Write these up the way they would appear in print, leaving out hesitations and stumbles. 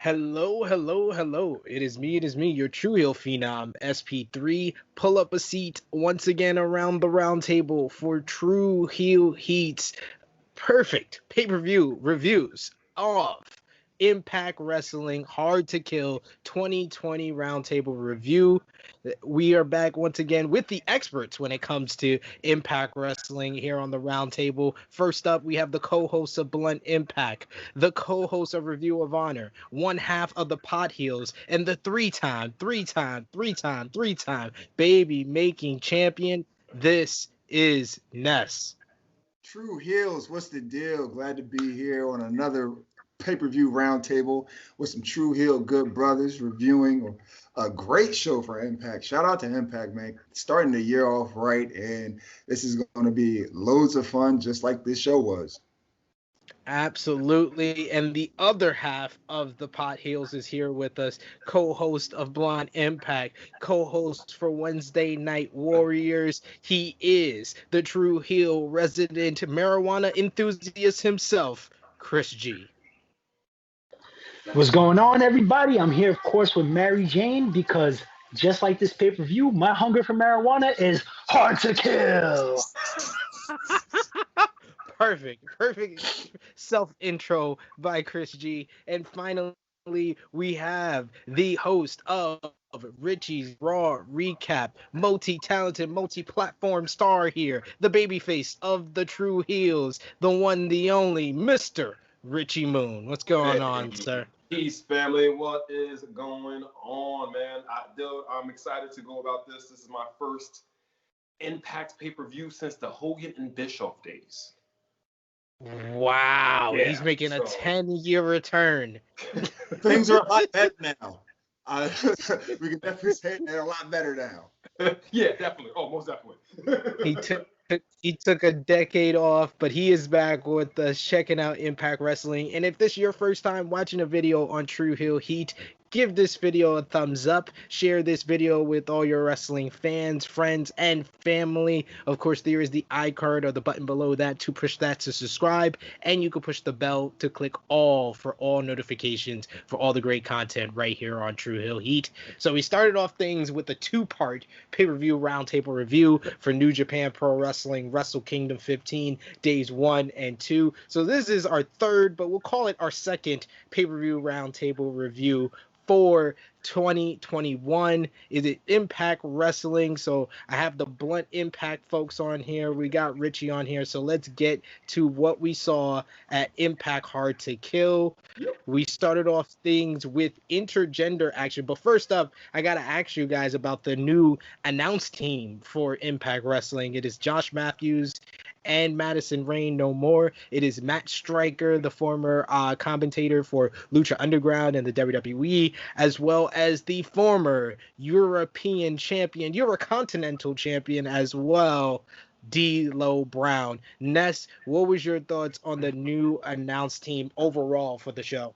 Hello, hello, hello. It is me, your True Heel Phenom, SP3. Pull up a seat once again around the round table for True Heel Heat's perfect pay-per-view reviews of Impact Wrestling Hard to Kill 2020 Roundtable Review. We are back once again with the experts when it comes to Impact Wrestling here on the Roundtable. First up, we have the co-host of Blunt Impact, the co-host of Review of Honor, one half of the Pot Heels, and the three-time baby making champion. This is Ness. True Heels, what's the deal? Glad to be here on another pay-per-view roundtable with some True Heel good brothers reviewing a great show for Impact. Shout out to Impact, man. Starting the year off right, and this is going to be loads of fun, just like this show was. Absolutely. And the other half of the Pot Heels is here with us, co-host of Blonde Impact, co-host for Wednesday Night Warriors. He is the True Heel resident marijuana enthusiast himself, Chris G. What's going on, everybody? I'm here, of course, with Mary Jane because just like this pay-per-view, my hunger for marijuana is hard to kill. Perfect self-intro by Chris G. And finally, we have the host of Richie's Raw Recap, multi-talented, multi-platform star here, the babyface of the True Heels, the one, the only, Mr. Richie Moon. What's going on, sir? Peace, family. What is going on, man? I'm excited to go about this. This is my first Impact pay-per-view since the Hogan and Bischoff days. Wow, he's making a 10-year return. Things are a lot better now. We can definitely say they're a lot better now. Yeah, definitely. Oh, most definitely. He took a decade off, but he is back with us checking out Impact Wrestling. And if this is your first time watching a video on True Heel Heat, give this video a thumbs up. Share this video with all your wrestling fans, friends, and family. Of course, there is the iCard or the button below that to push that to subscribe. And you can push the bell to click all for all notifications for all the great content right here on True Heel Heat. So we started off things with a two-part pay-per-view roundtable review for New Japan Pro Wrestling Wrestle Kingdom 15 days 1 and 2. So this is our third, but we'll call it our second pay-per-view roundtable review for 2021. Is it Impact Wrestling? So I have the Blunt Impact folks on here. We got Richie on here. So let's get to what we saw at Impact Hard to Kill. We started off things with intergender action. But first up, I got to ask you guys about the new announced team for Impact Wrestling. It is Josh Matthews and Madison Rain no more. It is Matt Striker, the former commentator for Lucha Underground and the WWE, as well as the former European champion, Eurocontinental champion as well, D'Lo Brown. Ness, what was your thoughts on the new announced team overall for the show?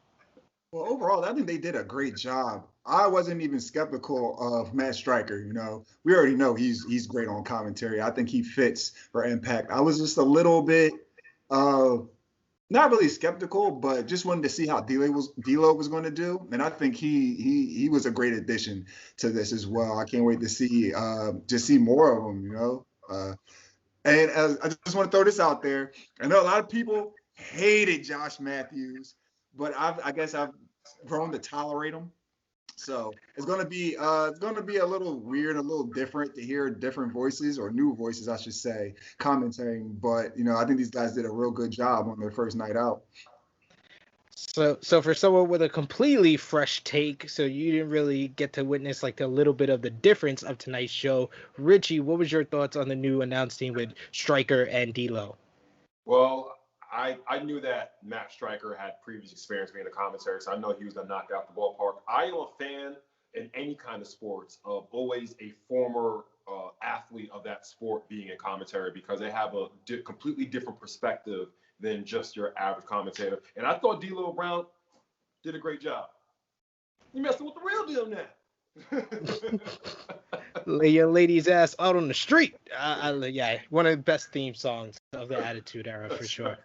Well, overall, I think they did a great job. I wasn't even skeptical of Matt Striker. You know, we already know he's great on commentary. I think he fits for Impact. I was just a little bit, not really skeptical, but just wanted to see how D'Lo was going to do, and I think he was a great addition to this as well. I can't wait to see more of him. You know, and I just want to throw this out there. I know a lot of people hated Josh Matthews, but I guess I've grown to tolerate him. So it's gonna be a little weird, a little different to hear different voices, or new voices, I should say, commentating. But you know, I think these guys did a real good job on their first night out. So for someone with a completely fresh take, so you didn't really get to witness like a little bit of the difference of tonight's show. Richie, what was your thoughts on the new announced team with Striker and D'Lo? Well, I knew that Matt Striker had previous experience being a commentator, so I know he was going to knock out the ballpark. I am a fan in any kind of sports of always a former athlete of that sport being in commentary, because they have a completely different perspective than just your average commentator. And I thought D'Lo Brown did a great job. You messing with the real deal now. Lay your lady's ass out on the street. Yeah, one of the best theme songs of the Attitude Era for sure.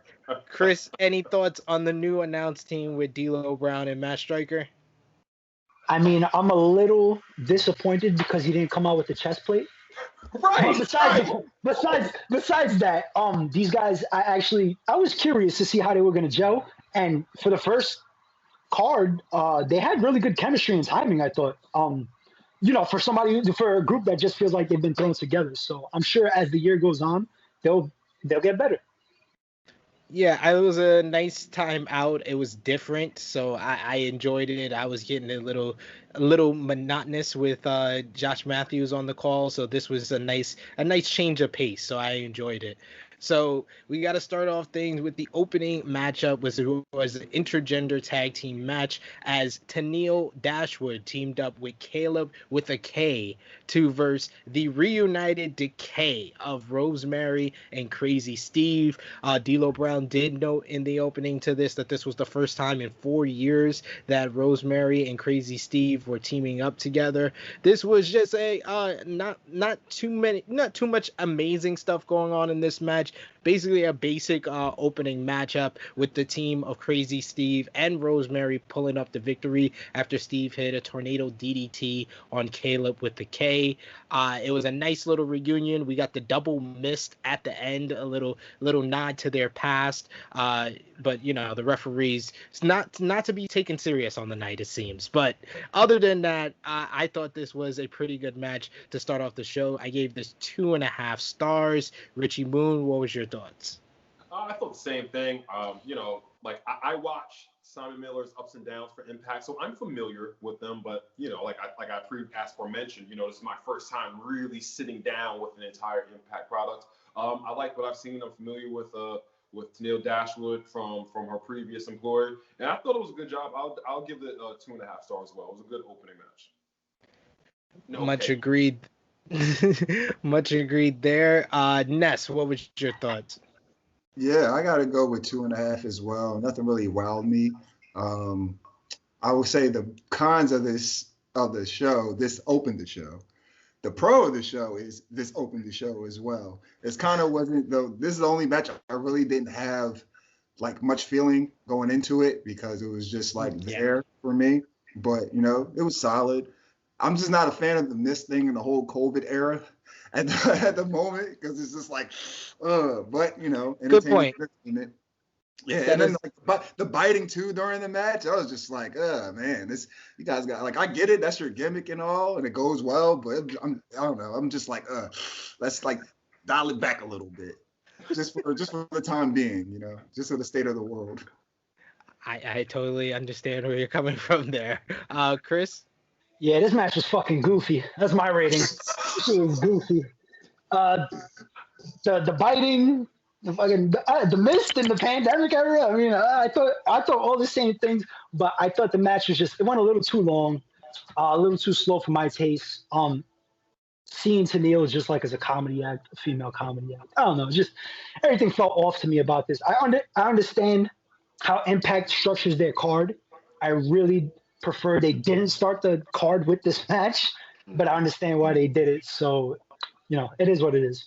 Chris, any thoughts on the new announced team with D'Lo Brown and Matt Striker? I mean, I'm a little disappointed because he didn't come out with the chest plate. But Right, right. besides that, these guys, I was curious to see how they were gonna gel, and for the first card, they had really good chemistry and timing. I thought, for a group that just feels like they've been thrown together. So I'm sure as the year goes on, they'll get better. Yeah, it was a nice time out. It was different, so I enjoyed it. I was getting a little monotonous with Josh Matthews on the call, so this was a nice change of pace. So I enjoyed it. So we got to start off things with the opening matchup, which was an intergender tag team match as Tennille Dashwood teamed up with Caleb with a K to verse the reunited Decay of Rosemary and Crazy Steve. D'Lo Brown did note in the opening to this that this was the first time in 4 years that Rosemary and Crazy Steve were teaming up together. This was just a not too much amazing stuff going on in this match. Basically a basic opening matchup with the team of Crazy Steve and Rosemary pulling up the victory after Steve hit a tornado DDT on Caleb with the K. It was a nice little reunion. We got the double mist at the end, a little nod to their past. But the referees, it's not to be taken serious on the night, it seems. But other than that, I thought this was a pretty good match to start off the show. I gave this 2.5 stars. Richie Moon, what was your thoughts? I thought the same thing. I watch Simon Miller's ups and downs for Impact, so I'm familiar with them. But like I aforementioned, this is my first time really sitting down with an entire Impact product. I like what I've seen. I'm familiar with Tennille Dashwood from her previous employer, and I thought it was a good job. I'll give it 2.5 stars as well. It was a good opening match. Much agreed. Much agreed there. Ness, what was your thoughts? Yeah, I gotta go with 2.5 as well. Nothing really wowed me. I would say the cons of the show. This opened the show. The pro of the show is this opened the show as well. It's kind of wasn't though. This is the only match I really didn't have like much feeling going into it because it was just like there for me. But it was solid. I'm just not a fan of the mist thing in the whole COVID era at the moment because it's just like, but good point. Yeah, and then like the biting too during the match, I was just like, man, you guys got like I get it, that's your gimmick and all, and it goes well, but I don't know, I'm just like, let's like dial it back a little bit, just for the time being, just for the state of the world. I totally understand where you're coming from there, Chris. Yeah, this match was fucking goofy. That's my rating. This shit was goofy. The biting, the mist in the pandemic era. I mean, I thought all the same things, but I thought the match was it went a little too long, a little too slow for my taste. Seeing Tennille just like as a comedy act, a female comedy act. I don't know, just everything felt off to me about this. I understand how Impact structures their card. I really prefer they didn't start the card with this match, but I understand why they did it. So, it is what it is.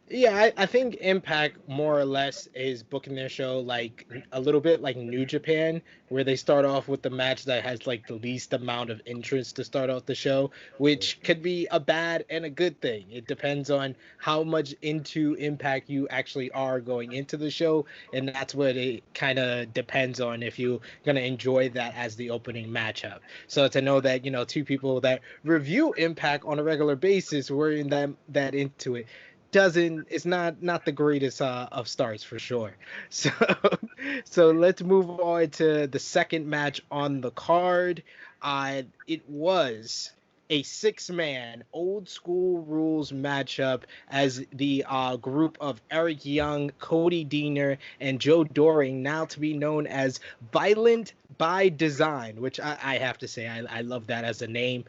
Yeah, I think Impact more or less is booking their show like a little bit like New Japan, where they start off with the match that has like the least amount of interest to start off the show, which could be a bad and a good thing. It depends on how much into Impact you actually are going into the show, and that's what it kind of depends on if you're going to enjoy that as the opening matchup. So to know that, two people that review Impact on a regular basis were in that into it, it's not the greatest of starts for sure. So let's move on to the second match on the card. It was a 6-man old school rules matchup as the group of Eric Young, Cody Deaner, and Joe Doring, now to be known as Violent by Design, which I have to say I love that as a name,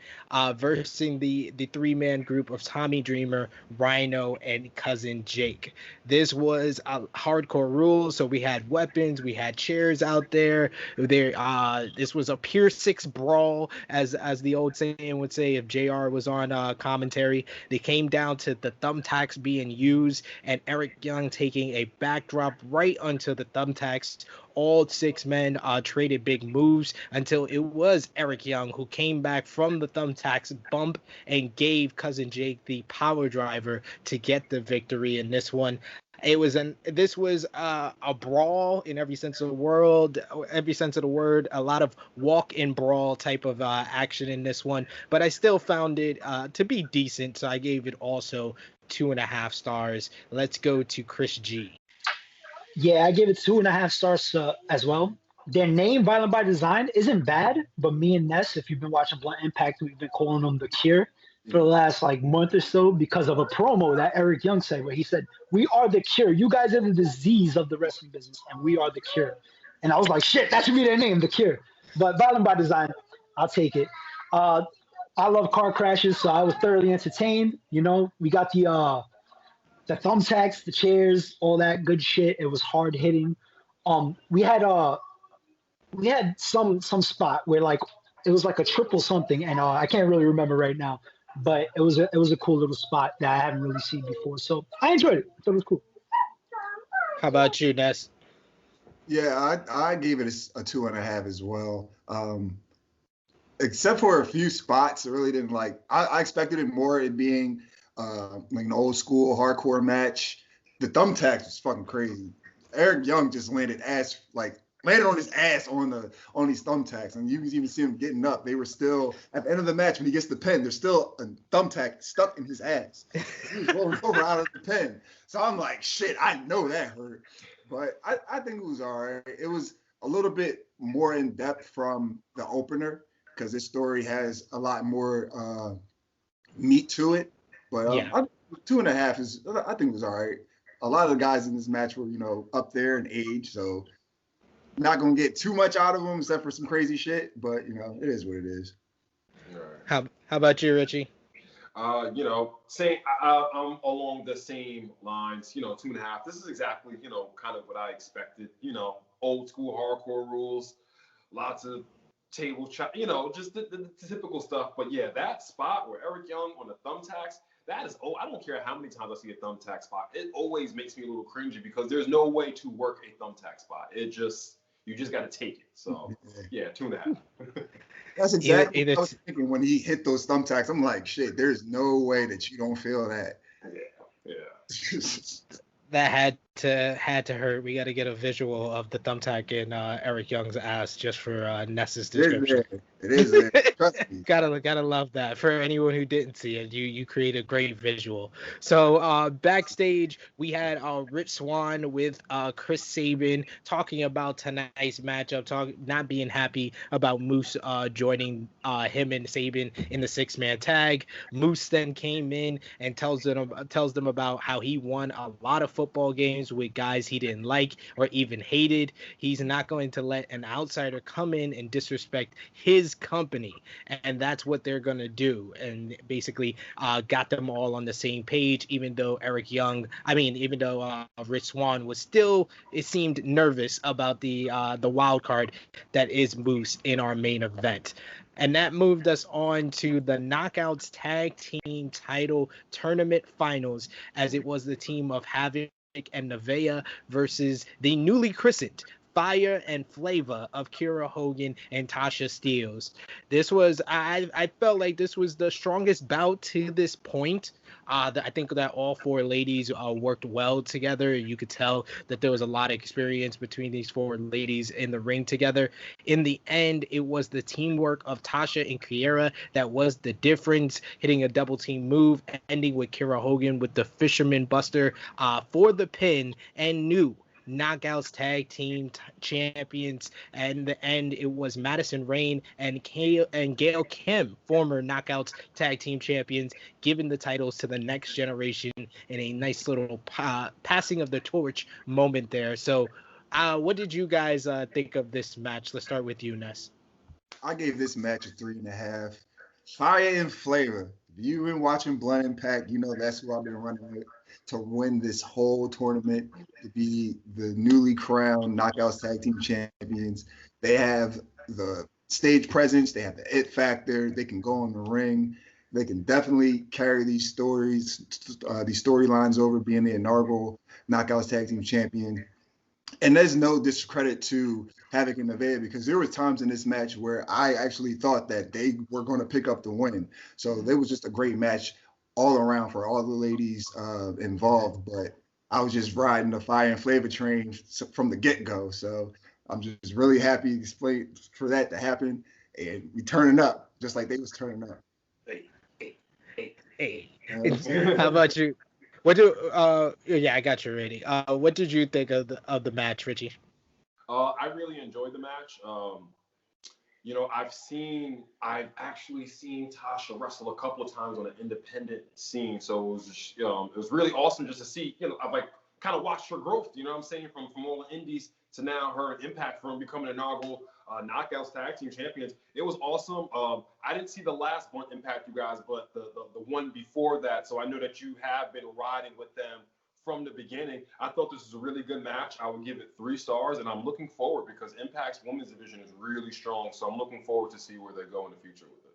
versus the three-man group of Tommy Dreamer, Rhino, and Cousin Jake. This was a hardcore rules, so we had weapons, we had chairs out there. This was a pure six brawl, as the old saying would say if JR was on commentary. They came down to the thumbtacks being used, and Eric Young taking a backdrop right onto the thumbtacks. All six men traded big moves until it was Eric Young who came back from the thumbtacks bump and gave Cousin Jake the power driver to get the victory in this one. This was a brawl in every sense of the word. A lot of walk and brawl type of action in this one, but I still found it to be decent, so I gave it also 2.5 stars. Let's go to Chris G. Yeah, I give it 2.5 stars as well. Their name, Violent by Design, isn't bad, but me and Ness, if you've been watching Blunt Impact, we've been calling them the Cure for the last month or so because of a promo that Eric Young said where he said, "We are the cure. You guys are the disease of the wrestling business, and we are the cure." And I was like, shit, that should be their name, the Cure. But Violent by Design, I'll take it. I love car crashes, so I was thoroughly entertained. We got the thumbtacks, the chairs, all that good shit. It was hard hitting. We had some spot where it was like a triple something, and I can't really remember right now, but it was a cool little spot that I haven't really seen before. So I enjoyed it. I thought it was cool. How about you, Ness? Yeah, I gave it a 2.5 as well. Except for a few spots, I really didn't like. I expected it more, it being like an old school hardcore match. The thumbtacks was fucking crazy. Eric Young just landed on his ass on these thumbtacks, and you can even see him getting up. They were still at the end of the match when he gets the pin. There's still a thumbtack stuck in his ass. He was rolling over out of the pin. So I'm like, shit, I know that hurt, but I think it was all right. It was a little bit more in depth from the opener because this story has a lot more meat to it. But 2.5 is, I think, it was all right. A lot of the guys in this match were, up there in age, so not gonna get too much out of them except for some crazy shit. But it is what it is. How about you, Richie? Same. I'm along the same lines. 2.5. This is exactly kind of what I expected. Old school hardcore rules, lots of table chop. Just the typical stuff. But yeah, that spot where Eric Young on the thumbtacks. That is, I don't care how many times I see a thumbtack spot. It always makes me a little cringy because there's no way to work a thumbtack spot. You just got to take it. So, yeah, 2.5. That's exactly what I was thinking when he hit those thumbtacks. I'm like, shit, there's no way that you don't feel that. Yeah. That had to hurt. We got to get a visual of the thumbtack in Eric Young's ass just for Ness's description. It is. Trust me. gotta love that. For anyone who didn't see it, you create a great visual. So backstage we had Rich Swann with Chris Sabin talking about tonight's matchup, not being happy about Moose joining him and Sabin in the 6-man tag. Moose then came in and tells them about how he won a lot of football games with guys he didn't like or even hated. He's not going to let an outsider come in and disrespect his company, and that's what they're going to do. And basically got them all on the same page, even though Rich Swann was still, it seemed, nervous about the wild card that is Moose in our main event. And that moved us on to the Knockouts Tag Team Title Tournament Finals, as it was the team of Havoc and Nevaeh versus the newly christened Fire and Flavor of Kiera Hogan and Tasha Steelz. This was, I felt like this was the strongest bout to this point. I think that all 4 ladies worked well together. You could tell that there was a lot of experience between these 4 ladies in the ring together. In the end, it was the teamwork of Tasha and Kiera that was the difference, hitting a double team move, ending with Kiera Hogan with the Fisherman Buster for the pin, and new Knockouts Tag Team Champions. And in the end, it was Madison Rayne and Gail Kim, former Knockouts Tag Team Champions, giving the titles to the next generation in a nice little passing of the torch moment there. So What did you guys think of this match? Let's start with you, Ness. I gave this match a 3.5. Fire and flavor. If you've been watching Blood Impact, you know that's who I've been running with to win this whole tournament, to be the newly crowned Knockouts Tag Team Champions. They have the stage presence, they have the it factor, they can go in the ring, they can definitely carry these storylines over, being the inaugural Knockouts Tag Team Champion. And there's no discredit to Havoc and Nevaeh, because there were times in this match where I actually thought that they were going to pick up the win. So it was just a great match all around for all the ladies involved. But I was just riding the fire and flavor train from the get-go. So I'm just really happy for that to happen. And we turning up just like they was turning up. Hey. How about you? I got you ready. What did you think of the match, Richie? I really enjoyed the match. I've actually seen Tasha wrestle a couple of times on an independent scene, so it was really awesome just to see. I've like kind of watched her growth. You know what I'm saying, from all the indies to now her impact from becoming an inaugural Knockouts Tag Team Champions. It was awesome. I didn't see the last one Impact, you guys, but the one before that. So I know that you have been riding with them from the beginning. I thought this was a really good match. I would give it 3 stars, and I'm looking forward because Impact's women's division is really strong. So I'm looking forward to see where they go in the future with it.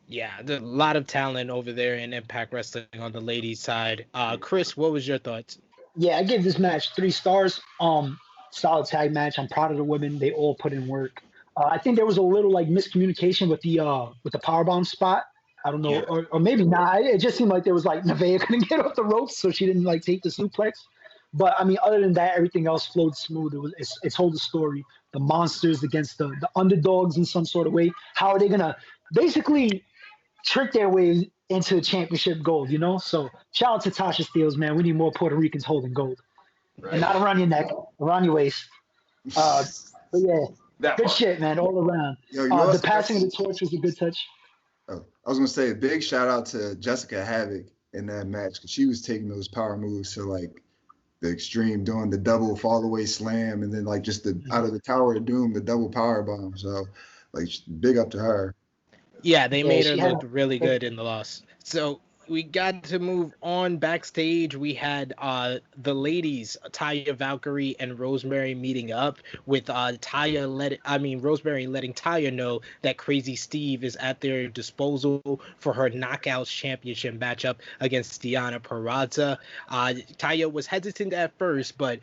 Yeah, there's a lot of talent over there in Impact Wrestling on the ladies' side. Chris, what was your thoughts? Yeah, I gave this match 3 stars. Solid tag match. I'm proud of the women. They all put in work. I think there was a little like miscommunication with the powerbomb spot. I don't know, Yeah. or maybe not. It just seemed like there was like Nevaeh couldn't get off the ropes, so she didn't like take the suplex. But I mean, other than that, everything else flowed smooth. It told the story. The monsters against the underdogs in some sort of way. How are they gonna basically trick their way into championship gold? So shout out to Tasha Steelz, man. We need more Puerto Ricans holding gold. Right. And not around your neck, around your waist. But yeah, good shit, man, all around. The passing of the torch was a good touch. I was gonna say a big shout out to Jessica Havoc in that match, because she was taking those power moves to like the extreme, doing the double fall away slam, and then like just out of the Tower of Doom, the double power bomb. So like big up to her. Yeah, they made her look really good in the loss. So we got to move on backstage. We had the ladies, Taya Valkyrie and Rosemary, meeting up with Rosemary letting Taya know that Crazy Steve is at their disposal for her Knockouts Championship matchup against Diana Parrazza. Taya was hesitant at first, but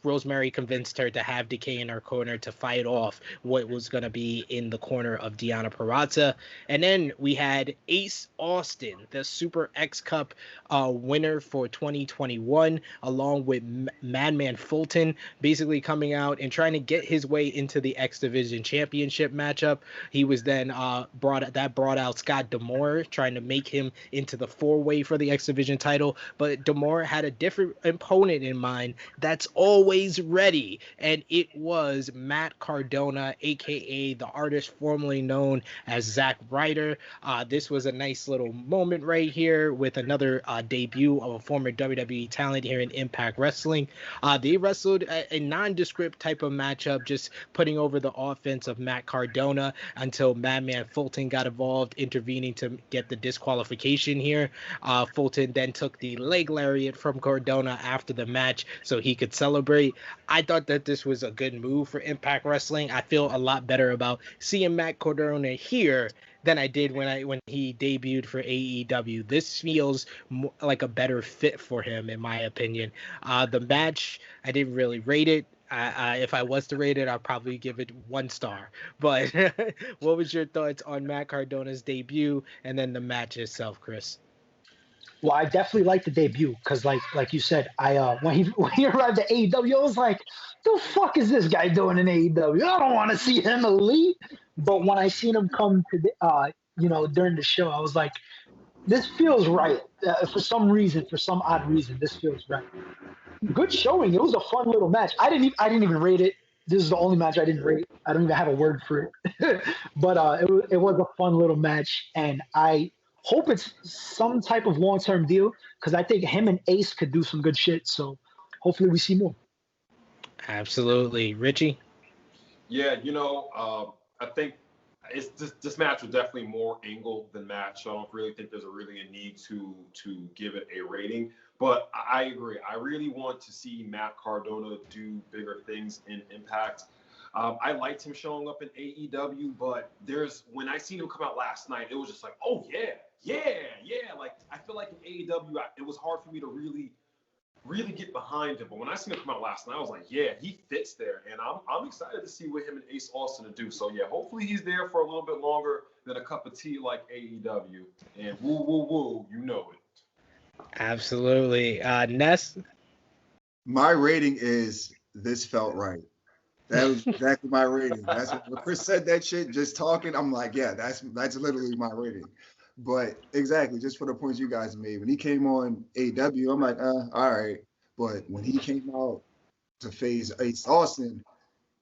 Rosemary convinced her to have Decay in her corner to fight off what was going to be in the corner of Diana Parrazza. And then we had Ace Austin, the Super X Cup winner for 2021, along with Madman Fulton, basically coming out and trying to get his way into the X Division Championship matchup. He was then brought out Scott D'Amore, trying to make him into the 4-way for the X Division title. But D'Amore had a different opponent in mind that's always ready, and it was Matt Cardona, aka the artist formerly known as Zack Ryder. This was a nice little moment right here with another debut of a former WWE talent here in Impact Wrestling. They wrestled a nondescript type of matchup, just putting over the offense of Matt Cardona until Madman Fulton got involved, intervening to get the disqualification here. Fulton then took the leg lariat from Cardona after the match so he could celebrate. I thought that this was a good move for Impact Wrestling. I feel a lot better about seeing Matt Cardona here than I did when he debuted for AEW. This feels like a better fit for him, in my opinion. The match, I didn't really rate it. If I was to rate it, I'd probably give it 1 star. But what was your thoughts on Matt Cardona's debut and then the match itself, Chris? Well, I definitely liked the debut because, like you said, when he arrived at AEW, I was like, "The fuck is this guy doing in AEW? I don't want to see him elite." But when I seen him come to during the show, I was like, "This feels right." For some odd reason, this feels right. Good showing. It was a fun little match. I didn't even rate it. This is the only match I didn't rate. I don't even have a word for it. But it was a fun little match, and I hope it's some type of long-term deal because I think him and Ace could do some good shit. So hopefully we see more. Absolutely. Richie? Yeah, I think this match was definitely more angle than match. So I don't really think there's really a need to give it a rating. But I agree. I really want to see Matt Cardona do bigger things in Impact. I liked him showing up in AEW, but when I seen him come out last night, it was just like, oh yeah, yeah, yeah. Like I feel like in AEW, it was hard for me to really get behind him. But when I seen him come out last night, I was like, yeah, he fits there. And I'm excited to see what him and Ace Austin to do. So yeah, hopefully he's there for a little bit longer than a cup of tea like AEW. And woo woo woo, you know it. Absolutely. Ness? My rating is this felt right. That was exactly my rating. That's when Chris said that shit, just talking. I'm like, yeah, that's literally my rating. But exactly, just for the points you guys made. When he came on AW, I'm like, all right. But when he came out to face Ace Austin,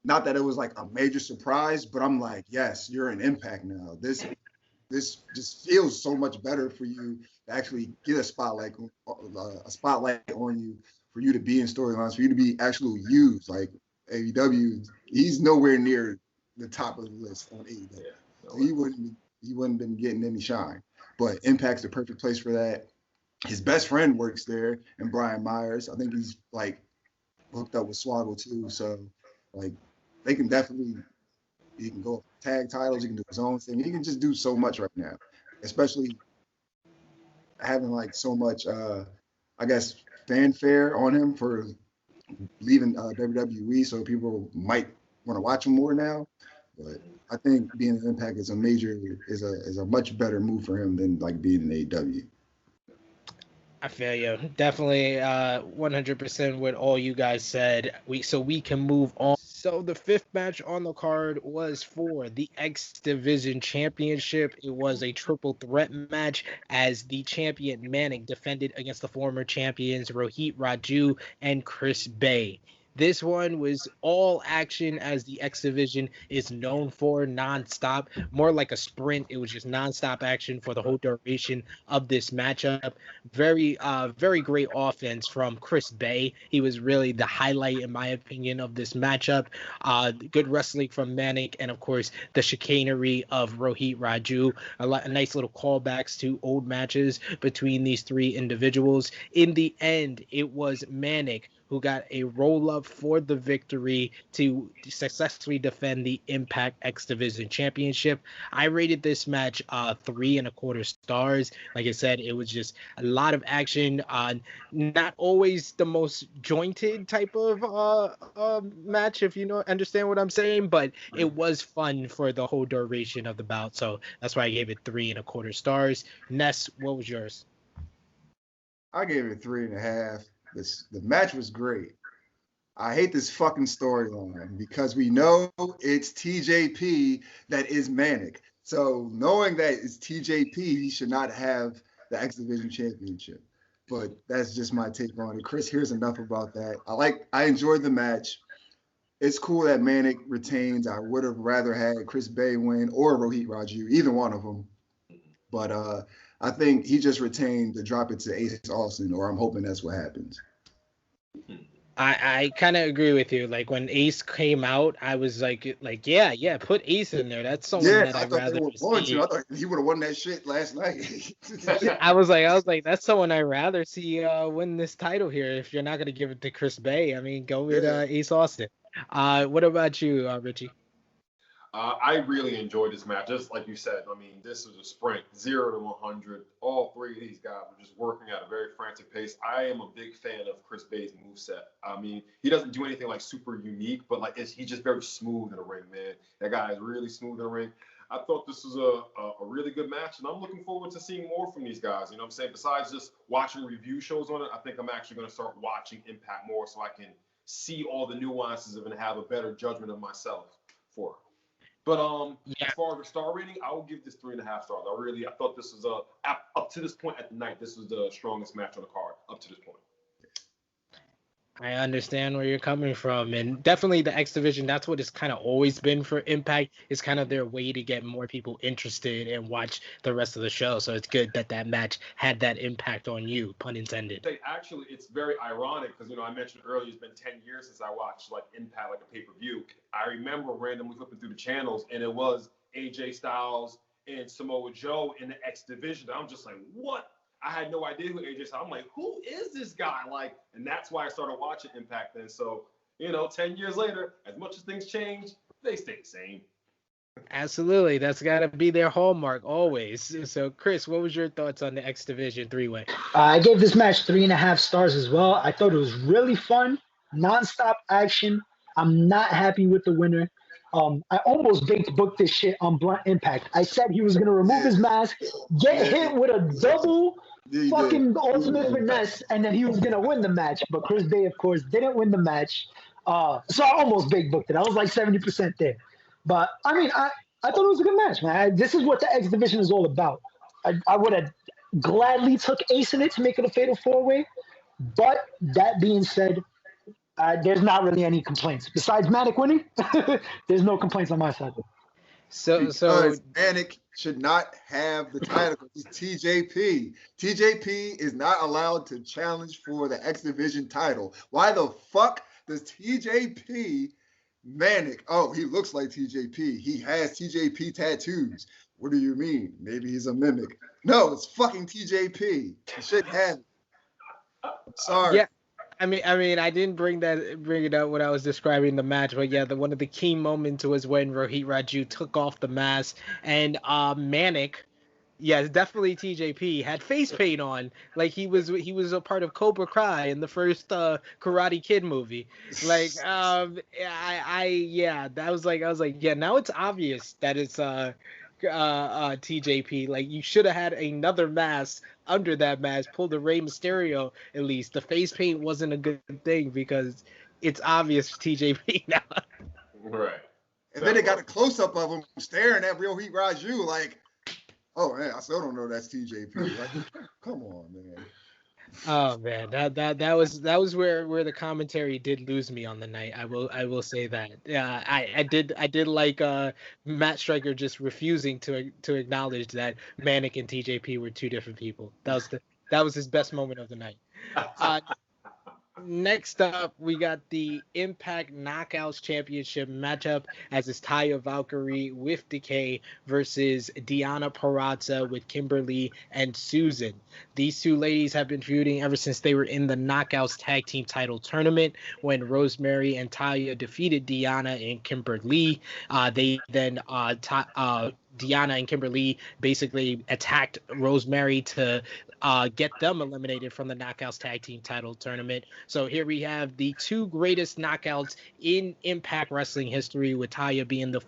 not that it was like a major surprise, but I'm like, yes, you're an Impact now. This just feels so much better for you to actually get a spotlight on you, for you to be in storylines, for you to be actually used. Like AEW, he's nowhere near the top of the list on AEW. Yeah, no So way. he wouldn't been getting any shine. But Impact's the perfect place for that. His best friend works there, and Brian Myers. I think he's like hooked up with Swaggle too. So like they can definitely, he can go tag titles, he can do his own thing. He can just do so much right now, especially having like so much I guess fanfare on him for leaving WWE, so people might want to watch him more now. But I think being an Impact is a much better move for him than like being in AEW. I feel you. Definitely 100% what all you guys said. We can move on. So the fifth match on the card was for the X Division Championship. It was a triple threat match as the champion Manic defended against the former champions Rohit Raju and Chris Bay. This one was all action as the X Division is known for, nonstop, more like a sprint. It was just nonstop action for the whole duration of this matchup. Very great offense from Chris Bay. He was really the highlight, in my opinion, of this matchup. Good wrestling from Manic, and of course the chicanery of Rohit Raju. A nice little callbacks to old matches between these three individuals. In the end, it was Manic who got a roll up for the victory to successfully defend the Impact X Division Championship. I rated this match 3.25 stars. Like I said, it was just a lot of action. Not always the most jointed type of match, if you know understand what I'm saying, but it was fun for the whole duration of the bout. So that's why I gave it 3.25 stars. Ness, what was yours? I gave it 3.5. The match was great. I hate this fucking storyline because we know it's TJP that is Manic. So knowing that it's TJP, he should not have the X Division Championship. But that's just my take on it. Chris, here's enough about that. I enjoyed the match. It's cool that Manic retains. I would have rather had Chris Bay win or Rohit Raju, either one of them. But I think he just retained to drop it to Ace Austin, or I'm hoping that's what happens. I kind of agree with you. Like when Ace came out, I was like yeah, put Ace in there. That's someone Yeah, that I I'd thought they rather were going see. to. I thought he would have won that shit last night. I was like, that's someone I'd rather see win this title here. If you're not gonna give it to Chris Bay, I mean, go with Yeah. Ace Austin. What about you, Richie? I really enjoyed this match. Just like you said, I mean, this was a sprint, 0 to 100. All three of these guys were just working at a very frantic pace. I am a big fan of Chris Bay's moveset. I mean, he doesn't do anything like super unique, but like he's just very smooth in the ring, man. That guy is really smooth in the ring. I thought this was a really good match, and I'm looking forward to seeing more from these guys. You know what I'm saying? Besides just watching review shows on it, I think I'm actually going to start watching Impact more so I can see all the nuances of it and have a better judgment of myself for it. But Yeah, as far as the star rating, I will give this 3.5 stars. I thought this was up to this point at the night. This was the strongest match on the card up to this point. I understand where you're coming from, and definitely the X Division. That's what it's kind of always been for Impact. It's kind of their way to get more people interested and watch the rest of the show. So it's good that that match had that impact on you, pun intended. Actually, it's very ironic because I mentioned earlier it's been 10 years since I watched like Impact, like a pay-per-view. I remember randomly flipping through the channels and it was AJ Styles and Samoa Joe in the X Division. I'm just like, what? I had no idea who AJ Styles. I'm like, who is this guy? Like, and that's why I started watching Impact then. So 10 years later, as much as things change, they stay the same. Absolutely, that's got to be their hallmark always. So, Chris, what was your thoughts on the X Division three-way? I gave this match 3.5 stars as well. I thought it was really fun, nonstop action. I'm not happy with the winner. I almost baked booked this shit on Blunt Impact. I said he was gonna remove his mask, get hit with a double fucking ultimate finesse, and then he was gonna win the match. But Chris Bay, of course, didn't win the match. So I almost baked booked it. I was like 70% there. But I mean, I thought it was a good match, man. This is what the X Division is all about. I would have gladly took Ace in it to make it a fatal four-way. But that being said, there's not really any complaints. Besides Manic winning, there's no complaints on my side. So Manic should not have the title. He's TJP. TJP is not allowed to challenge for the X Division title. Why the fuck does TJP Manic? Oh, he looks like TJP. He has TJP tattoos. What do you mean? Maybe he's a mimic. No, it's fucking TJP. He shouldn't have it. Sorry. Yeah. I mean, I didn't bring it up when I was describing the match, but yeah, one of the key moments was when Rohit Raju took off the mask and Manic, yeah, definitely TJP had face paint on, like he was a part of Cobra Kai in the first Karate Kid movie. Like, that was like I was like, yeah, now it's obvious that it's TJP. Like you should have had another mask under that mask, pulled the Rey Mysterio at least. The face paint wasn't a good thing because it's obvious TJP now. Right. And then they got a close up of him staring at Rohit Raju like, oh man, I still don't know that's TJP. Like, come on, man. Oh man, that was where the commentary did lose me on the night. I will say that. Yeah, I did like Matt Striker just refusing to acknowledge that Manic and TJP were two different people. That was his best moment of the night. Next up, we got the Impact Knockouts Championship matchup, as is Taya Valkyrie with Decay versus Diana Parrazza with Kimberly and Susan. These two ladies have been feuding ever since they were in the Knockouts Tag Team Title Tournament when Rosemary and Taya defeated Diana and Kimberly. Diana and Kimberly basically attacked Rosemary to get them eliminated from the Knockouts Tag Team Title Tournament. So here we have the two greatest knockouts in Impact Wrestling history, with Taya being the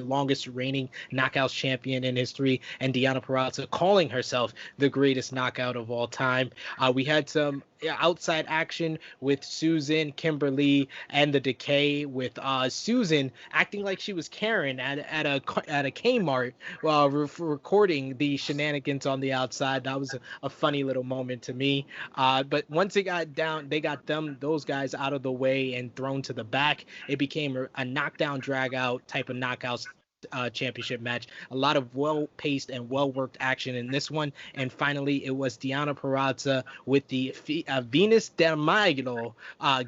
longest reigning Knockouts champion in history, and Diana Parrazza calling herself the greatest knockout of all time. We had some outside action with Susan, Kimberly, and the Decay, with Susan acting like she was Karen at a Kmart while recording the shenanigans on the outside. That was a funny little moment to me. But once it got down, they got those guys out of the way and thrown to the back. It became a knockdown, drag out type of knockouts championship match. A lot of well-paced and well-worked action in this one. And finally, it was Diana Parrazza with the Venus del Mayo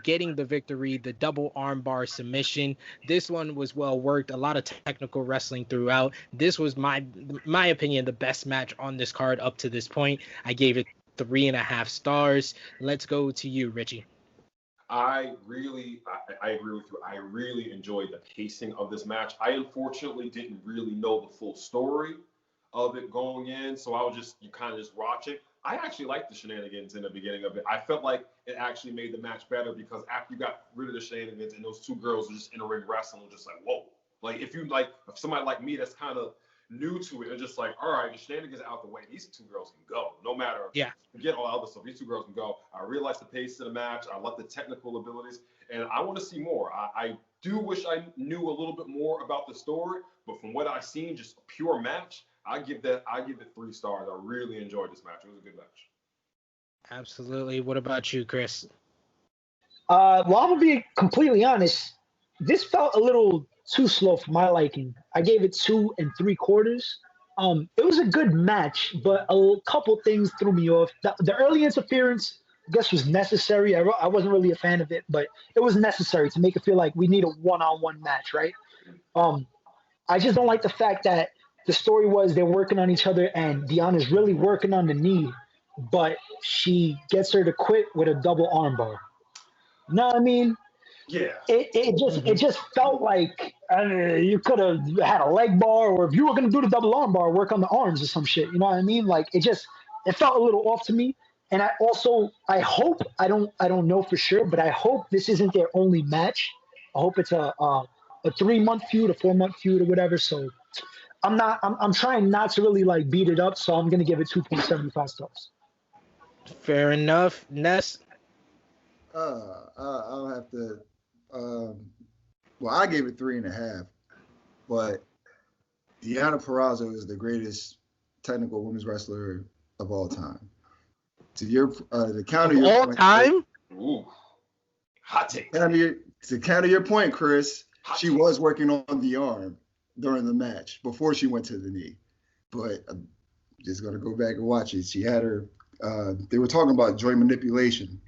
getting the victory, the double armbar submission. This one was well-worked, a lot of technical wrestling throughout. This was my opinion, the best match on this card up to this point. I gave it 3.5 stars. Let's go to you, Richie. I agree with you. I really enjoyed the pacing of this match. I unfortunately didn't really know the full story of it going in, so I was you kind of just watch it. I actually liked the shenanigans in the beginning of it. I felt like it actually made the match better because after you got rid of the shenanigans and those two girls were just in the ring wrestling, just like, whoa. Like if somebody like me that's kind of new to it, it's just like, all right, the shenanigans out the way. These two girls can go. No matter, forget all other stuff. These two girls can go. I realized the pace of the match. I love the technical abilities, and I want to see more. I do wish I knew a little bit more about the story, but from what I've seen, just a pure match, I give it 3 stars. I really enjoyed this match. It was a good match. Absolutely. What about you, Chris? Well, I'm gonna be completely honest. This felt a little too slow for my liking. I gave it 2 3/4. It was a good match, but couple things threw me off. The early interference, I guess, was necessary. I wasn't really a fan of it, but it was necessary to make it feel like we need a one-on-one match, right? Um, I just don't like the fact that the story was they're working on each other and Deanna's really working on the knee, but she gets her to quit with a double armbar. You know what I mean? Yeah. It just felt like you could have had a leg bar, or if you were gonna do the double arm bar, work on the arms or some shit. You know what I mean? Like it felt a little off to me. And I hope I don't know for sure, but I hope this isn't their only match. I hope it's a 3 month feud, a 4 month feud, or whatever. So I'm trying not to really like beat it up. So I'm gonna give it 2.75 stars. Fair enough. Ness. I'll have to. Um, well, I gave it 3.5, but Diana Parrazza is the greatest technical women's wrestler of all time. To your to counter Of your all point, time? Ooh. Hot take. to counter your point, Chris, she was working on the arm during the match before she went to the knee. But I'm just gonna go back and watch it. She had her. They were talking about joint manipulation,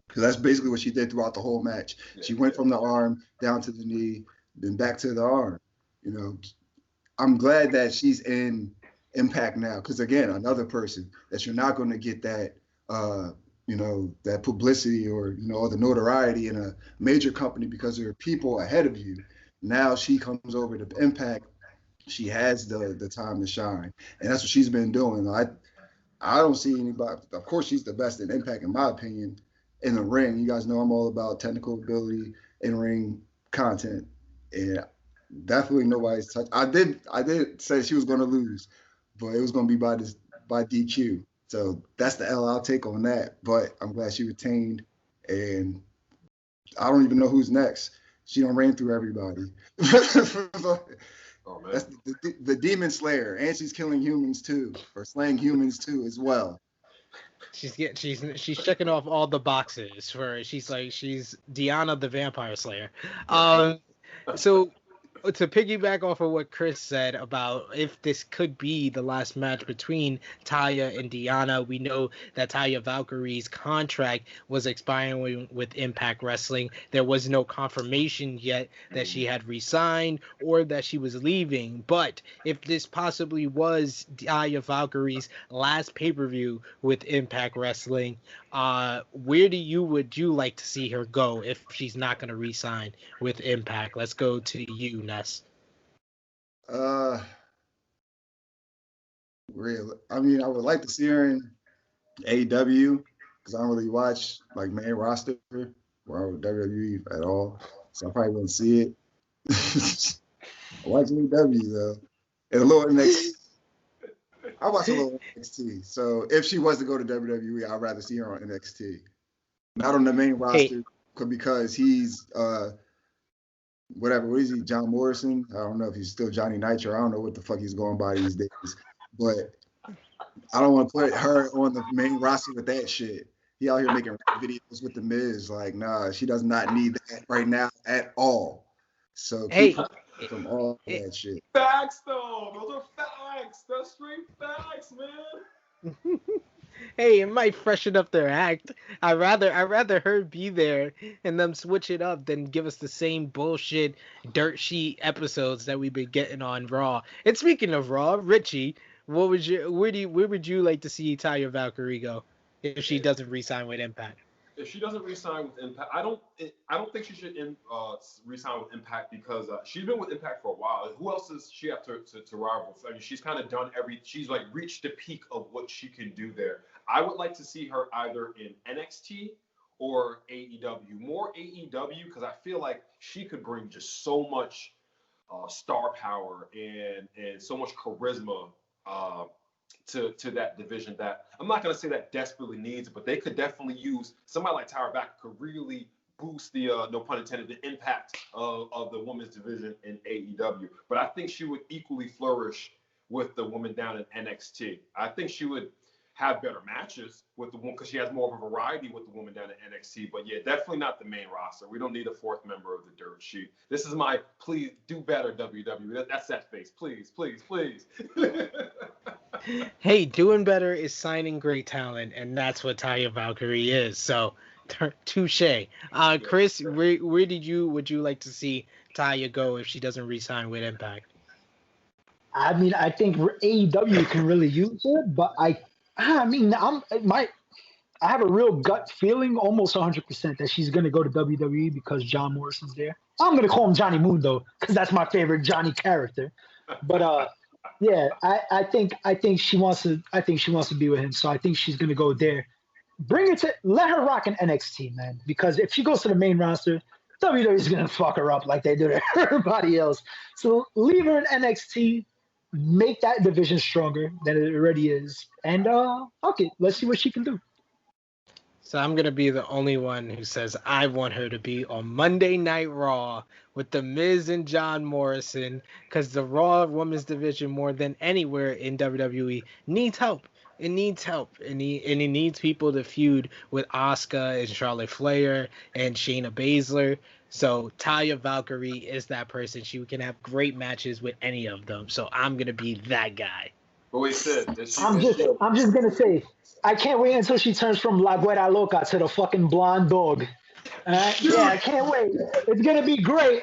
because that's basically what she did throughout the whole match. She went from the arm down to the knee, then back to the arm. You know, I'm glad that she's in Impact now, because again, another person that you're not going to get that, that publicity or or the notoriety in a major company because there are people ahead of you. Now she comes over to Impact. She has the time to shine, and that's what she's been doing. I don't see anybody. Of course, she's the best in Impact, in my opinion, in the ring. You guys know I'm all about technical ability, in ring content, and definitely nobody's touched. I did say she was going to lose, but it was going to be by DQ. So that's the L I'll take on that. But I'm glad she retained, and I don't even know who's next. She done ran through everybody. Oh man. That's the Demon Slayer, and she's killing humans too, or slaying humans too as well. She's checking off all the boxes for she's Diana the Vampire Slayer. So to piggyback off of what Chris said about if this could be the last match between Taya and Diana, we know that Taya Valkyrie's contract was expiring with Impact Wrestling. There was no confirmation yet that she had resigned or that she was leaving. But if this possibly was Taya Valkyrie's last pay-per-view with Impact Wrestling, where would you like to see her go if she's not going to resign with Impact? Let's go to you, Ness. Real. I mean, I would like to see her in AEW, because I don't really watch like main roster or WWE at all, so I probably wouldn't see it. I watch AEW though, and a little NXT. I watch a little NXT. So if she was to go to WWE, I'd rather see her on NXT, not on the main roster, because he's whatever. What is he? John Morrison? I don't know if he's still Johnny Nitro. I don't know what the fuck he's going by these days. But I don't want to put her on the main roster with that shit. He out here making videos with the Miz. Like, nah, she does not need that right now at all. So keep her from all that shit. Facts though. Those are facts. That's straight facts, man. Hey, it might freshen up their act. I'd rather her be there and them switch it up than give us the same bullshit dirt sheet episodes that we've been getting on Raw. And speaking of Raw, Richie, where would you like to see Taya Valkyrie go if she doesn't re-sign with Impact? If she doesn't re-sign with Impact, I don't think she should re-sign with Impact, because she's been with Impact for a while. Who else does she have to rival? I mean, she's kind of done she's like reached the peak of what she can do there. I would like to see her either in NXT or AEW. More AEW, because I feel like she could bring just so much star power and so much charisma to that division that I'm not going to say that desperately needs it, but they could definitely use somebody like Tara Valkyrie could really boost the, no pun intended, the impact of the women's division in AEW. But I think she would equally flourish with the woman down in NXT. I think she would have better matches with the one because she has more of a variety with the woman down at NXT. But yeah, definitely not the main roster. We don't need a fourth member of the dirt sheet. This is my please do better WWE. That's that face. Please, please, please. Hey, doing better is signing great talent, and that's what Taya Valkyrie is. So, touche. Chris, where would you like to see Taya go if she doesn't re-sign with Impact? I mean, I think AEW can really use her, but I have a real gut feeling, almost 100%, that she's gonna go to WWE because John Morrison's there. I'm gonna call him Johnny Moon though, because that's my favorite Johnny character. But yeah, I think she wants to be with him, so I think she's gonna go there. Let her rock in NXT, man, because if she goes to the main roster, WWE is gonna fuck her up like they do to everybody else. So leave her in NXT, make that division stronger than it already is, and okay, let's see what she can do. So I'm going to be the only one who says I want her to be on Monday Night Raw with The Miz and John Morrison, because the Raw Women's Division, more than anywhere in WWE, needs help. It needs help. And it needs people to feud with Asuka and Charlotte Flair and Shayna Baszler. So Taya Valkyrie is that person. She can have great matches with any of them. So I'm going to be that guy. But wait, Sid, I'm just gonna say, I can't wait until she turns from La Güera Loca to the fucking blonde dog. Yeah, I can't wait. It's gonna be great.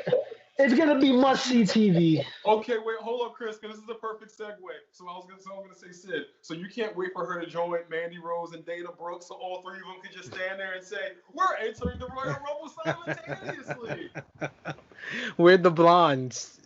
It's gonna be must-see TV. Okay, wait, hold up, Chris, because this is a perfect segue. So I'm gonna say, Sid. So you can't wait for her to join Mandy Rose and Dana Brooks, so all three of them could just stand there and say, "We're entering the Royal Rumble simultaneously." We're the blondes.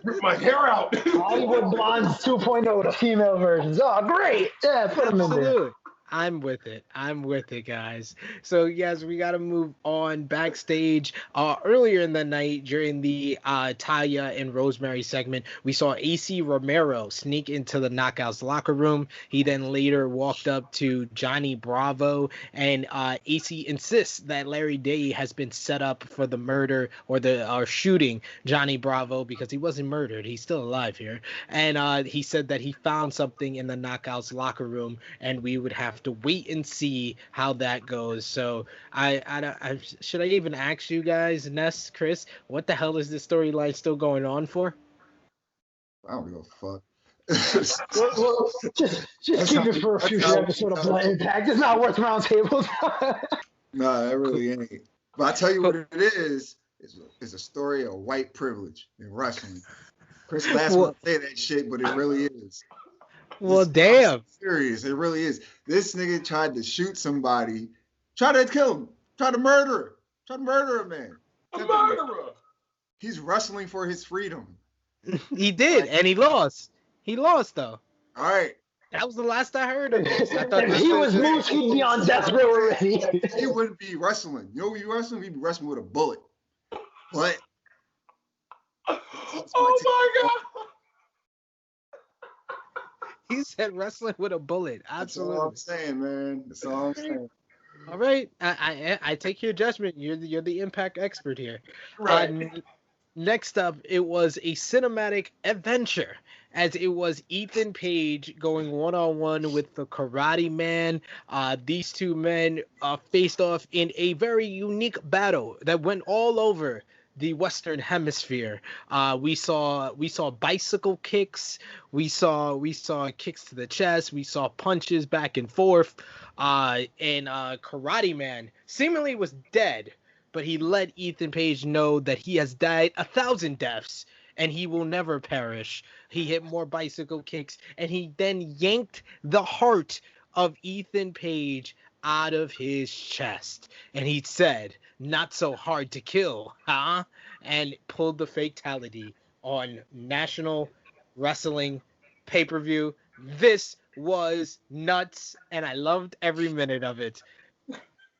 Rip my hair out. Hollywood Blondes 2.0, the female versions. Oh, great. Yeah, put them in there. I'm with it, guys. So yes, we got to move on backstage. Earlier in the night, during the Taya and Rosemary segment, we saw AC Romero sneak into the Knockouts locker room. He then later walked up to Johnny Bravo, and AC insists that Larry Day has been set up for the murder or shooting Johnny Bravo because he wasn't murdered. He's still alive here, and he said that he found something in the Knockouts locker room, and we would have to wait and see how that goes. So I should I even ask you guys, Ness, Chris, what the hell is this storyline still going on for? I don't give a fuck. well, just keep it for a future episode of Blood Impact. It's not worth roundtables. Nah, it really ain't. But I tell you what it is a story of white privilege in wrestling. Chris last month say that shit, but it really is. Well, damn. I'm serious, it really is. This nigga tried to shoot somebody, tried to kill him, tried to murder a man. A murderer. He's wrestling for his freedom. He did, and he lost. He lost, though. All right. That was the last I heard of him. If he was Moose, he'd be on death row already. He wouldn't be wrestling. You know what he'd be wrestling? He'd be wrestling with a bullet. But oh my God. He said wrestling with a bullet. Absolutely. That's all I'm saying, man. That's all I'm saying. All right. I take your judgment. You're the Impact expert here. Right. Next up, it was a cinematic adventure, as it was Ethan Page going one-on-one with the Karate Man. These two men faced off in a very unique battle that went all over the Western Hemisphere. We saw bicycle kicks. We saw kicks to the chest. We saw punches back and forth. And Karate Man seemingly was dead, but he let Ethan Page know that he has died 1,000 deaths and he will never perish. He hit more bicycle kicks, and he then yanked the heart of Ethan Page out of his chest, and he said, "Not so hard to kill, huh?" and pulled the fatality on National Wrestling pay-per-view. This was nuts, and I loved every minute of it.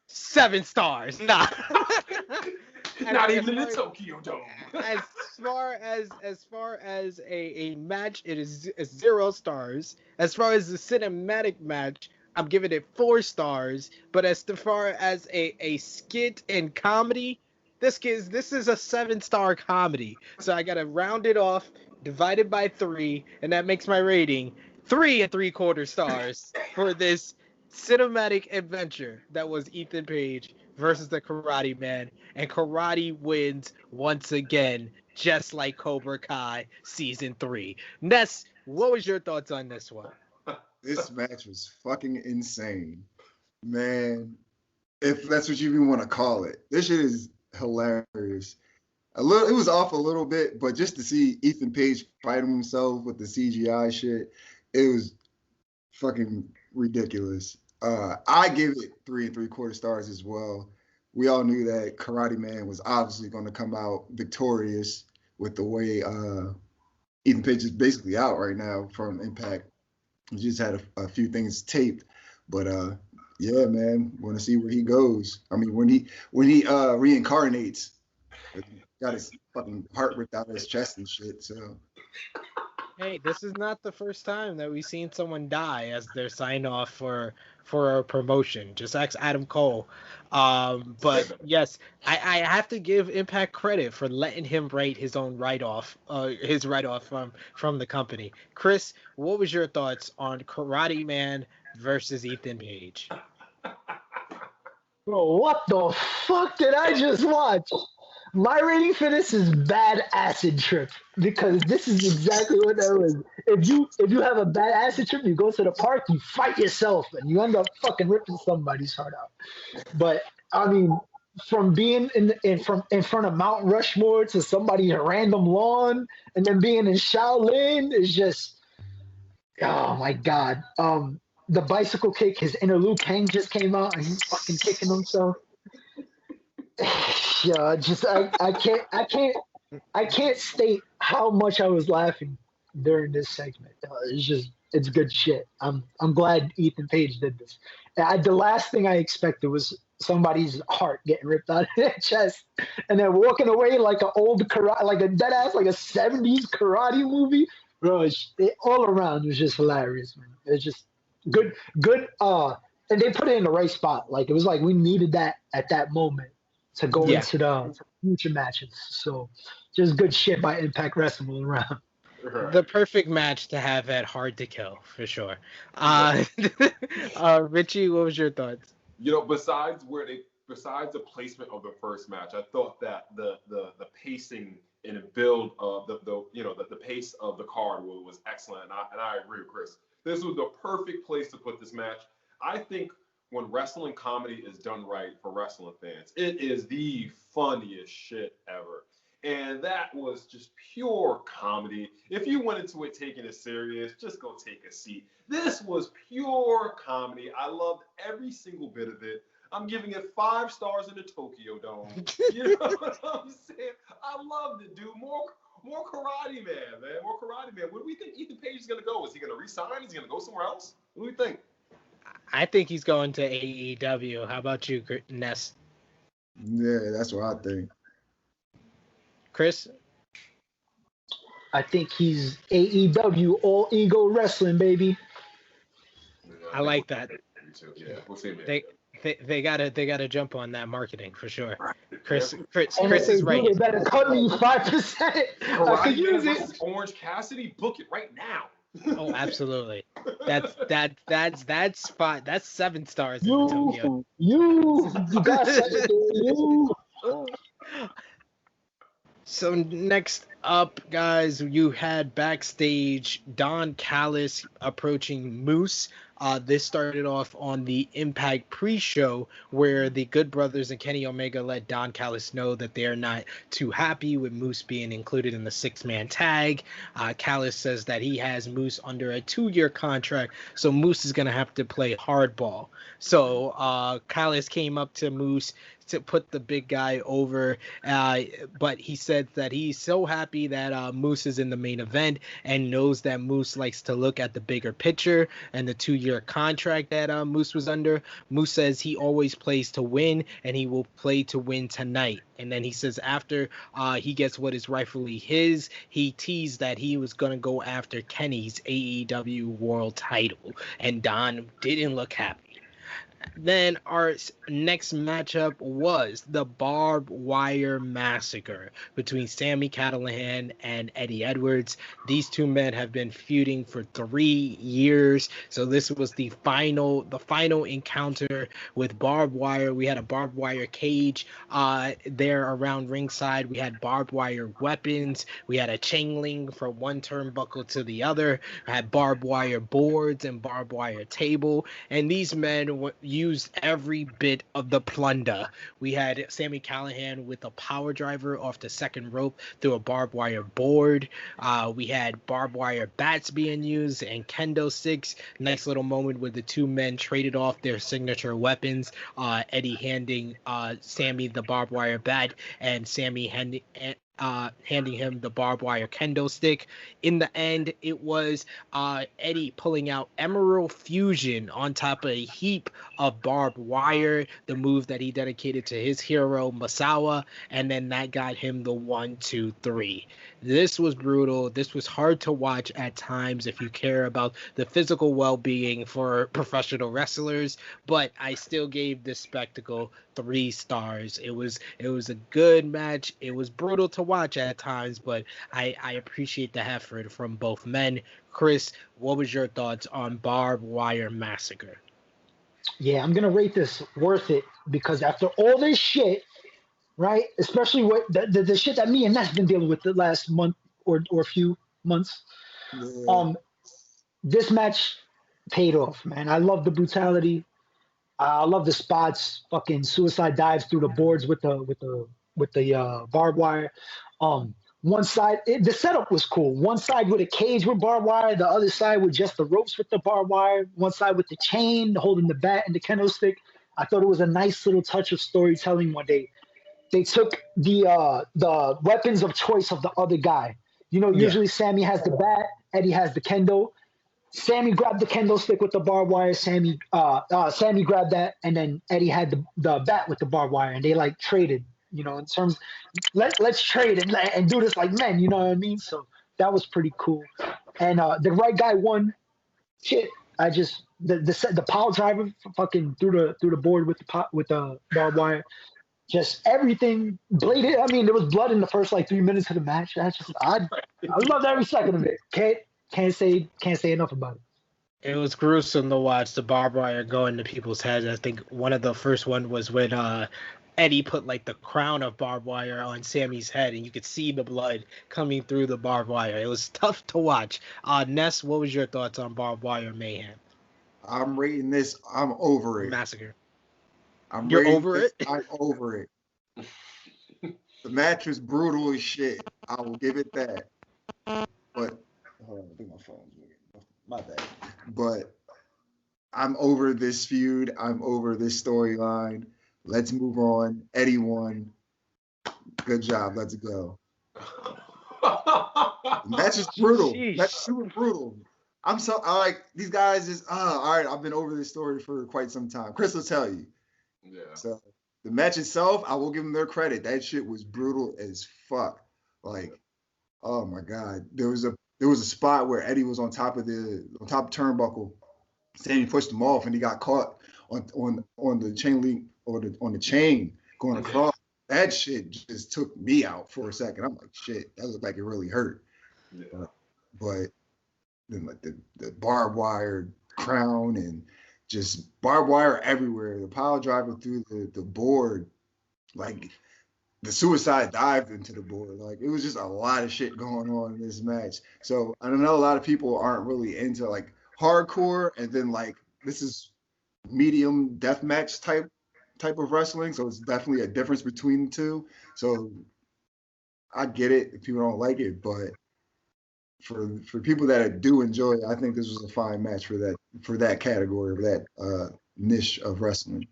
7 stars. Nah. Not even in the Tokyo Dome. As far as a match, it is 0 stars. As far as the cinematic match, I'm giving it 4 stars. But as far as a skit and comedy, this is a 7-star comedy. So I gotta round it off, divide it by 3, and that makes my rating 3 3/4 stars for this cinematic adventure that was Ethan Page versus the Karate Man, and Karate wins once again, just like Cobra Kai season 3. Ness, what was your thoughts on this one? This match was fucking insane, man. If that's what you even want to call it, this shit is hilarious. It was off a little bit, but just to see Ethan Page fighting himself with the CGI shit, it was fucking ridiculous. I give it 3 3/4 stars as well. We all knew that Karate Man was obviously going to come out victorious with the way Ethan Page is basically out right now from Impact. He just had a few things taped, but yeah, man, want to see where he goes. I mean, when he reincarnates, got his fucking heart ripped out of his chest and shit. So, Hey, this is not the first time that we've seen someone die as their sign off for a promotion. Just ask Adam Cole. But yes, I have to give Impact credit for letting him write his own write-off, from the company. Chris, what was your thoughts on Karate Man versus Ethan Page? Bro, what the fuck did I just watch? My rating for this is bad acid trip, because this is exactly what that was. If you have a bad acid trip, you go to the park, you fight yourself, and you end up fucking ripping somebody's heart out. But I mean, from being in front of Mount Rushmore to somebody's random lawn, and then being in Shaolin is just, oh my god. The bicycle kick, his inner Liu Kang just came out, and he's fucking kicking himself. Yeah, just I can't state how much I was laughing during this segment. It's good shit. I'm glad Ethan Page did this. The last thing I expected was somebody's heart getting ripped out of their chest, and then walking away like an old karate, like a dead ass, like a 70s karate movie. Bro, all around was just hilarious, man. It's just good. And they put it in the right spot. Like, it was like we needed that at that moment to go into the future matches. So just good shit by Impact Wrestling all around. The perfect match to have at Hard to Kill, for sure. Richie, what was your thoughts? Besides the placement of the first match, I thought that the pacing and the build of the pace of the card was excellent, and I agree with Chris. This was the perfect place to put this match. I think when wrestling comedy is done right for wrestling fans, it is the funniest shit ever. And that was just pure comedy. If you went into it taking it serious, just go take a seat. This was pure comedy. I loved every single bit of it. I'm giving it 5 stars in the Tokyo Dome. You know what I'm saying? I loved it, dude. More Karate Man, man. More Karate Man. Where do we think Ethan Page is going to go? Is he going to resign? Is he going to go somewhere else? What do we think? I think he's going to AEW. How about you, Ness? Yeah, that's what I think. Chris? I think he's AEW, all ego wrestling, baby. I like that. Yeah, we'll see, man. They gotta jump on that marketing for sure. Chris is right. They better cut me 5%. I could use it. Orange Cassidy, book it right now. Oh, absolutely. That's 7 stars. You got 7. You. So next up, guys, you had backstage Don Callis approaching Moose. This started off on the Impact pre-show where the Good Brothers and Kenny Omega let Don Callis know that they're not too happy with Moose being included in the 6-man tag. Callis says that he has Moose under a 2-year contract, so Moose is going to have to play hardball. So Callis came up to Moose to put the big guy over, but he said that he's so happy that Moose is in the main event and knows that Moose likes to look at the bigger picture and the 2-year contract that Moose was under. Moose says he always plays to win, and he will play to win tonight. And then he says after he gets what is rightfully his, he teased that he was going to go after Kenny's AEW world title, and Don didn't look happy. Then our next matchup was the Barbed Wire Massacre between Sammy Catalan and Eddie Edwards. These two men have been feuding for 3 years, so this was the final encounter with barbed wire. We had a barbed wire cage there around ringside. We had barbed wire weapons. We had a chain link from one turnbuckle to the other. I had barbed wire boards and barbed wire table, and these men used every bit of the plunder. We had Sammy Callahan with a power driver off the second rope through a barbed wire board. We had barbed wire bats being used and kendo sticks. Nice little moment where the two men traded off their signature weapons. Eddie handing Sammy the barbed wire bat, and Sammy handing him the barbed wire kendo stick. In the end, it was Eddie pulling out Emerald Fusion on top of a heap of barbed wire, the move that he dedicated to his hero Masawa, and then that got him the 1, 2, 3. This was brutal. This was hard to watch at times if you care about the physical well-being for professional wrestlers, but I still gave this spectacle 3 stars. It was a good match. It was brutal to watch at times, but I appreciate the effort from both men. Chris, what was your thoughts on Barbed Wire Massacre? Yeah, I'm gonna rate this worth it because after all this shit, right? Especially what the shit that me and Ness been dealing with the last month or few months. Yeah. Um, this match paid off, man. I love the brutality. I love the spots, fucking suicide dives through the boards with the barbed wire. Um, one side, the setup was cool. One side with a cage with barbed wire, the other side with just the ropes with the barbed wire. One side with the chain holding the bat and the kendo stick. I thought it was a nice little touch of storytelling when they took the weapons of choice of the other guy. You know, Yeah. usually Sammy has the bat, Eddie has the kendo. Sammy grabbed the kendo stick with the barbed wire. Sammy grabbed that, and then Eddie had the bat with the barbed wire, and they like traded. You know, in terms, let's trade and do this like men. You know what I mean? So that was pretty cool. And the right guy won. Shit, I just the power driver fucking through the board with the barbed wire. Just everything bladed. I mean, there was blood in the first like 3 minutes of the match. I loved every second of it. Can't say enough about it. It was gruesome to watch the barbed wire go into people's heads. I think one of the first one was when Eddie put like the crown of barbed wire on Sammy's head, and you could see the blood coming through the barbed wire. It was tough to watch. Ness, what was your thoughts on barbed wire mayhem I'm rating this. I'm over it. massacre? I'm You're rating over this. it? I'm over it. The match was brutal as shit. I will give it that. But hold on, I think my phone's ringing. My bad. But I'm over this feud. I'm over this storyline. Let's move on. Eddie won. Good job. Let's go. The match is brutal. Sheesh. That's super brutal. I like these guys is all right. I've been over this story for quite some time. Chris will tell you. Yeah. So the match itself, I will give them their credit. That shit was brutal as fuck. Like, oh my god, there was a spot where Eddie was on top of turnbuckle. Sammy pushed him off, and he got caught on the chain link or on the chain going across. That shit just took me out for a second. I'm like, shit, that looked like it really hurt. Yeah. But then like the barbed wire crown and just barbed wire everywhere. The pile driver through the board, like the suicide dived into the board. Like it was just a lot of shit going on in this match. So I know a lot of people aren't really into like hardcore, and then like this is medium deathmatch type of wrestling. So it's definitely a difference between the two. So I get it if people don't like it, but for people that do enjoy it, I think this was a fine match for that category, for that niche of wrestling.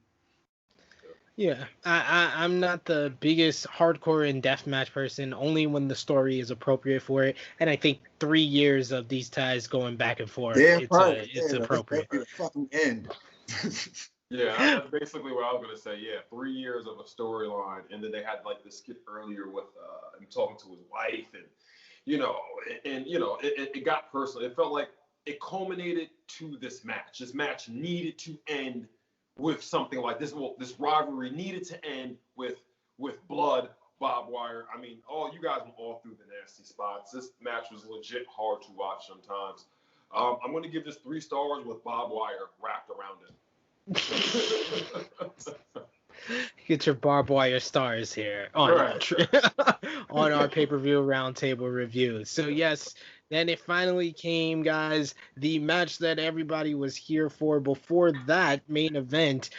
Yeah, I'm not the biggest hardcore and deathmatch person, only when the story is appropriate for it. And I think 3 years of these ties going back and forth, Damn it's right. it's appropriate. That'd be the fucking end. Yeah, that's basically what I was gonna say. Yeah, 3 years of a storyline, and then they had like this skit earlier with him talking to his wife, and it got personal. It felt like it culminated to this match. This match needed to end with something like this. Well, this rivalry needed to end with blood, barbed wire. I mean, you guys were all through the nasty spots. This match was legit hard to watch sometimes. I'm going to give this 3 stars with barbed wire wrapped around it. Get your barbed wire stars here on on our pay-per-view roundtable review. So yes, then it finally came, guys. The match that everybody was here for. Before that main event,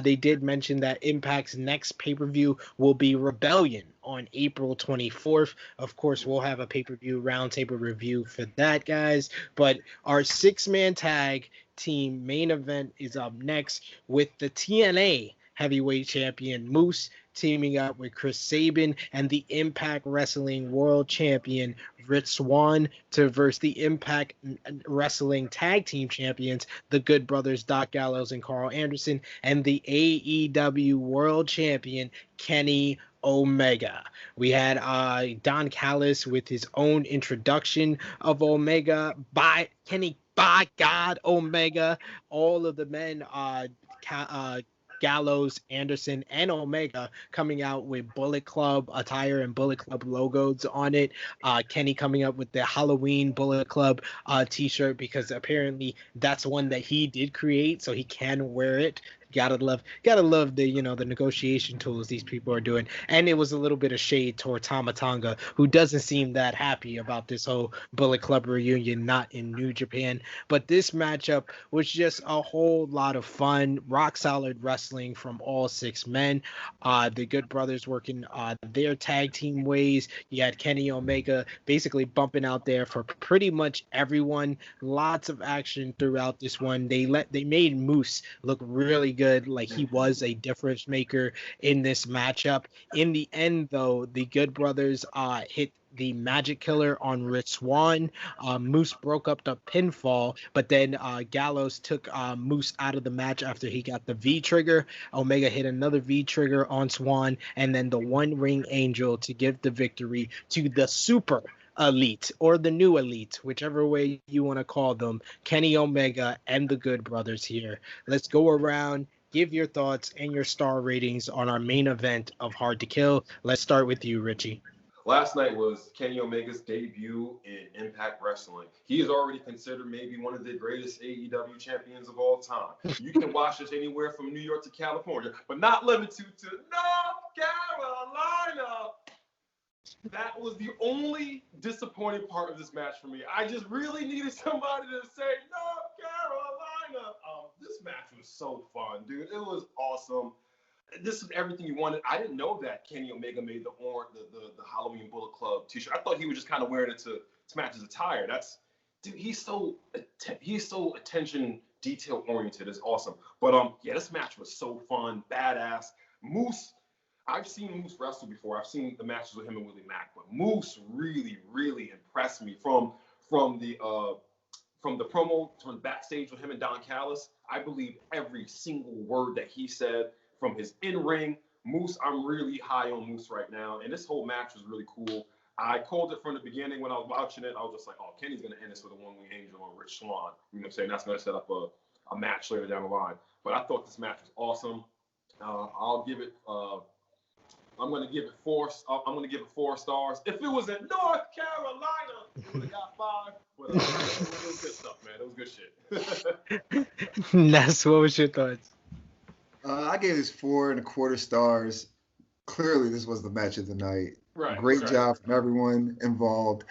they did mention that Impact's next pay-per-view will be Rebellion on April 24th. Of course, we'll have a pay-per-view roundtable review for that, guys. But our 6-man tag team main event is up next with the TNA heavyweight champion Moose teaming up with Chris Sabin and the Impact Wrestling World Champion Rich Swann to verse the Impact Wrestling Tag Team Champions, the Good Brothers Doc Gallows and Carl Anderson, and the AEW World Champion Kenny Omega. We had Don Callis with his own introduction of Omega by Kenny, by God, Omega. All of the men, Gallows, Anderson, and Omega coming out with Bullet Club attire and Bullet Club logos on it. Kenny coming up with the Halloween Bullet Club t-shirt because apparently that's one that he did create, so he can wear it. Gotta love the the negotiation tools these people are doing. And it was a little bit of shade toward Tama Tonga, who doesn't seem that happy about this whole Bullet Club reunion not in New Japan. But this matchup was just a whole lot of fun, rock solid wrestling from all 6 men. The Good Brothers working their tag team ways. You had Kenny Omega basically bumping out there for pretty much everyone. Lots of action throughout this one. They made Moose look really good, like he was a difference maker in this matchup. In the end, though, the Good Brothers hit the Magic Killer on Rich Swann. Moose broke up the pinfall, but then Gallows took Moose out of the match after he got the V trigger. Omega hit another V trigger on Swann, and then the One Ring Angel to give the victory to the Super Elite, or the New Elite, whichever way you want to call them, Kenny Omega and the Good Brothers here. Let's go around, give your thoughts and your star ratings on our main event of Hard to Kill. Let's start with you, Richie. Last night was Kenny Omega's debut in Impact Wrestling. He is already considered maybe one of the greatest AEW champions of all time. You can watch this anywhere from New York to California, but not limited to North Carolina. That was the only disappointing part of this match for me. I just really needed somebody to say North Carolina. This match was so fun, dude. It was awesome. This is everything you wanted. I didn't know that Kenny Omega made the Halloween Bullet Club t-shirt. I thought he was just kind of wearing it to match his attire. He's so attention detail oriented. It's awesome. But this match was so fun, badass. Moose, I've seen Moose wrestle before. I've seen the matches with him and Willie Mack, but Moose really, really impressed me from the promo to the backstage with him and Don Callis. I believe every single word that he said. From his in-ring, Moose, I'm really high on Moose right now, and this whole match was really cool. I called it from the beginning when I was watching it. I was just like, oh, Kenny's going to end this with a One Wing Angel on Rich Swann. You know what I'm saying? That's going to set up a match later down the line. But I thought this match was awesome. I'll give it. I'm going to give it 4. I'm going to give it 4 stars. If it was in North Carolina, it would have got 5. But it was good stuff, man. It was good shit. Ness, what was your thoughts? I gave this 4.25 stars. Clearly, this was the match of the night. Right. Great job from everyone involved.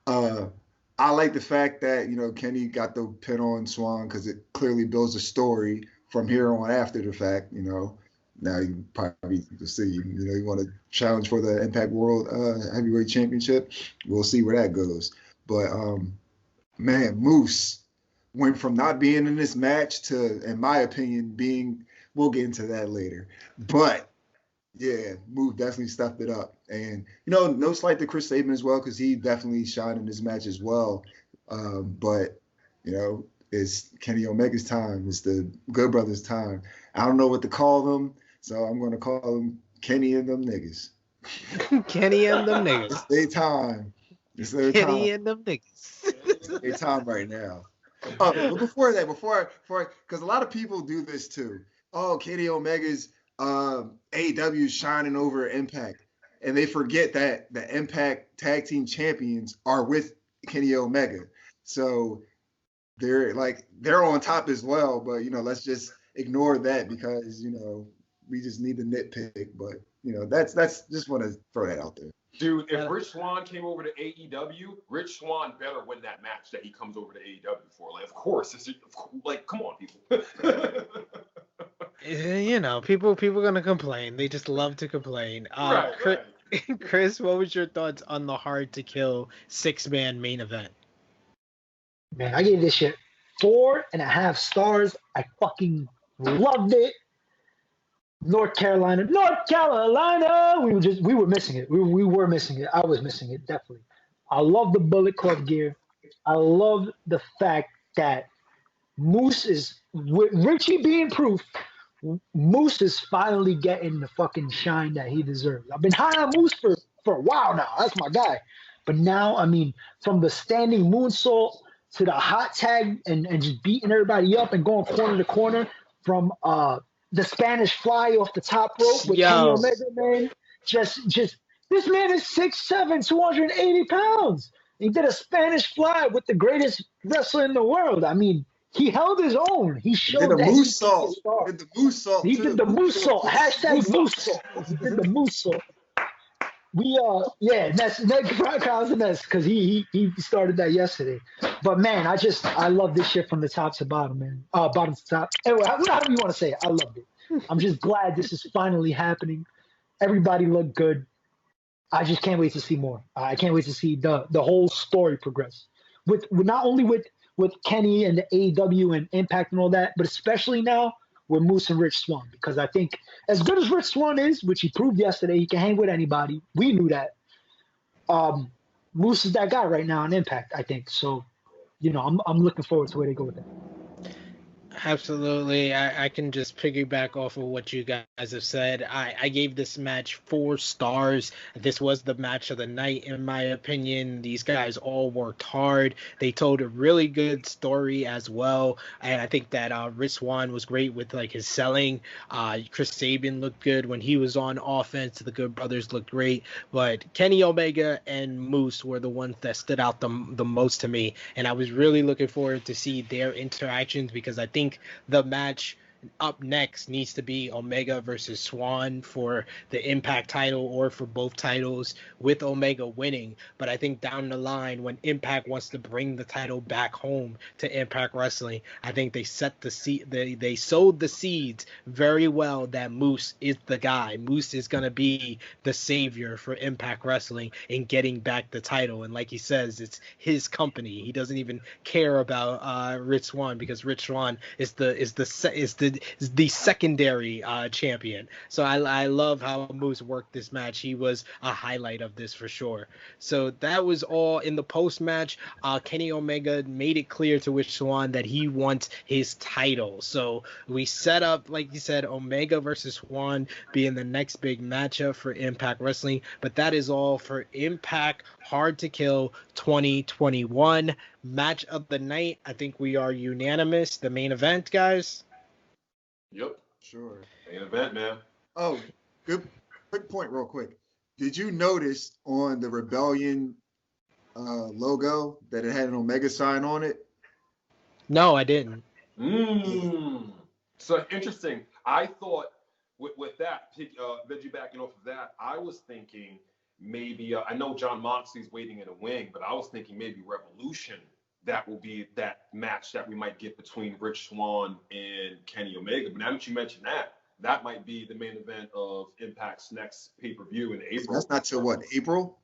I like the fact that, Kenny got the pin on Swann because it clearly builds a story from here on after the fact, Now you probably see, you want to challenge for the Impact World Heavyweight Championship. We'll see where that goes. But, man, Moose went from not being in this match to, in my opinion, being – we'll get into that later. But, yeah, Moose definitely stepped it up. And, no slight to Chris Sabin as well because he definitely shined in this match as well. But, it's Kenny Omega's time. It's the Good Brothers' time. I don't know what to call them, so I'm going to call them Kenny and them niggas. Kenny and them niggas. It's their time. It's their time. Kenny and them niggas. It's their time right now. But before that, because a lot of people do this too. oh, Kenny Omega's AEW shining over Impact, and they forget that the Impact Tag Team Champions are with Kenny Omega, so they're on top as well. But let's just ignore that because we just need to nitpick. But that's just want to throw that out there. Dude, if Rich Swann came over to AEW, Rich Swann better win that match that he comes over to AEW for. Like, of course. Come on, people. People gonna complain. They just love to complain. Right. Chris, what was your thoughts on the Hard to Kill 6-man main event? Man, I gave this shit 4.5 stars. I fucking loved it. North Carolina. We were missing it. We were missing it. I was missing it, definitely. I love the Bullet Club gear. I love the fact that Moose is, with Richie being proof, Moose is finally getting the fucking shine that he deserves. I've been high on Moose for a while now. That's my guy. But now, I mean, from the standing moonsault to the hot tag and just beating everybody up and going corner to corner, from the Spanish fly off the top rope with Kenny Omega, man. Just this man is 6'7", 280 pounds. He did a Spanish fly with the greatest wrestler in the world. I mean, he held his own. He showed that he moose salt. Did the moose salt. He did the moose salt. Hashtag moose salt. He did the moose salt. That's Ness because he started that yesterday. But man, I love this shit from the top to bottom, man. Bottom to top. Anyway, however you want to say it, I loved it. I'm just glad this is finally happening. Everybody looked good. I just can't wait to see more. I can't wait to see the whole story progress. With not only with Kenny and the AEW and Impact and all that, but especially now with Moose and Rich Swann, because I think as good as Rich Swann is, which he proved yesterday, he can hang with anybody. We knew that. Moose is that guy right now in Impact, I think. So, I'm looking forward to where they go with that. Absolutely. I can just piggyback off of what you guys have said. I gave this match 4 stars. This was the match of the night, in my opinion. These guys all worked hard. They told a really good story as well. And I think that Rich Swann was great with his selling. Chris Sabin looked good when he was on offense. The Good Brothers looked great. But Kenny Omega and Moose were the ones that stood out the most to me. And I was really looking forward to see their interactions, because I think the match up next needs to be Omega versus Swann for the Impact title or for both titles, with Omega winning. But I think down the line, when Impact wants to bring the title back home to Impact Wrestling, I think they set the seed. They sowed the seeds very well that Moose is the guy. Moose is gonna be the savior for Impact Wrestling in getting back the title. And like he says, it's his company. He doesn't even care about Rich Swann, because Rich Swann is the secondary champion. So I love how Moose worked this match. He was a highlight of this for sure. So that was all in the post match. Kenny Omega made it clear to Rich Swann that he wants his title. So we set up, like you said, Omega versus Swann being the next big matchup for Impact Wrestling. But that is all for Impact Hard to Kill 2021 match of the night. I think we are unanimous. The main event, guys. Yep. Sure. Main event, man. Oh, good. Quick point, real quick. Did you notice on the Rebellion logo that it had an Omega sign on it? No, I didn't. So interesting. I thought with that, Veggie backing off of that, I was thinking maybe, I know John Moxley's waiting in a wing, but I was thinking maybe Revolution. That will be that match that we might get between Rich Swann and Kenny Omega. But now that you mentioned that, that might be the main event of Impact's next pay-per-view in April. That's not till what, April?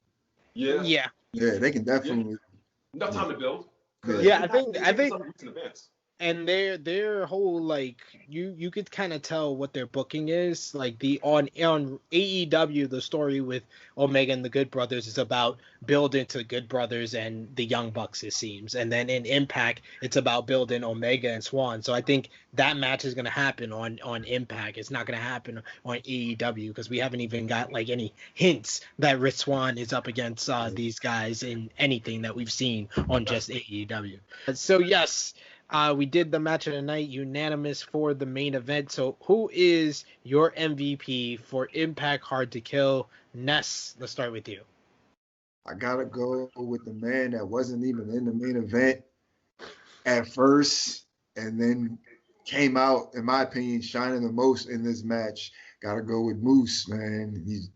Yeah. Yeah, they can definitely. Enough time to build. Yeah, I think and their whole you could kind of tell what their booking is. On AEW, the story with Omega and the Good Brothers is about building to Good Brothers and the Young Bucks, it seems. And then in Impact, it's about building Omega and Swann. So I think that match is going to happen on Impact. It's not going to happen on AEW, because we haven't even got any hints that Rich Swann is up against these guys in anything that we've seen on just AEW. So yes, We did the match of the night, unanimous for the main event. So who is your MVP for Impact Hard to Kill? Ness, let's start with you. I gotta go with the man that wasn't even in the main event at first, and then came out, in my opinion, shining the most in this match. Gotta go with Moose, man. He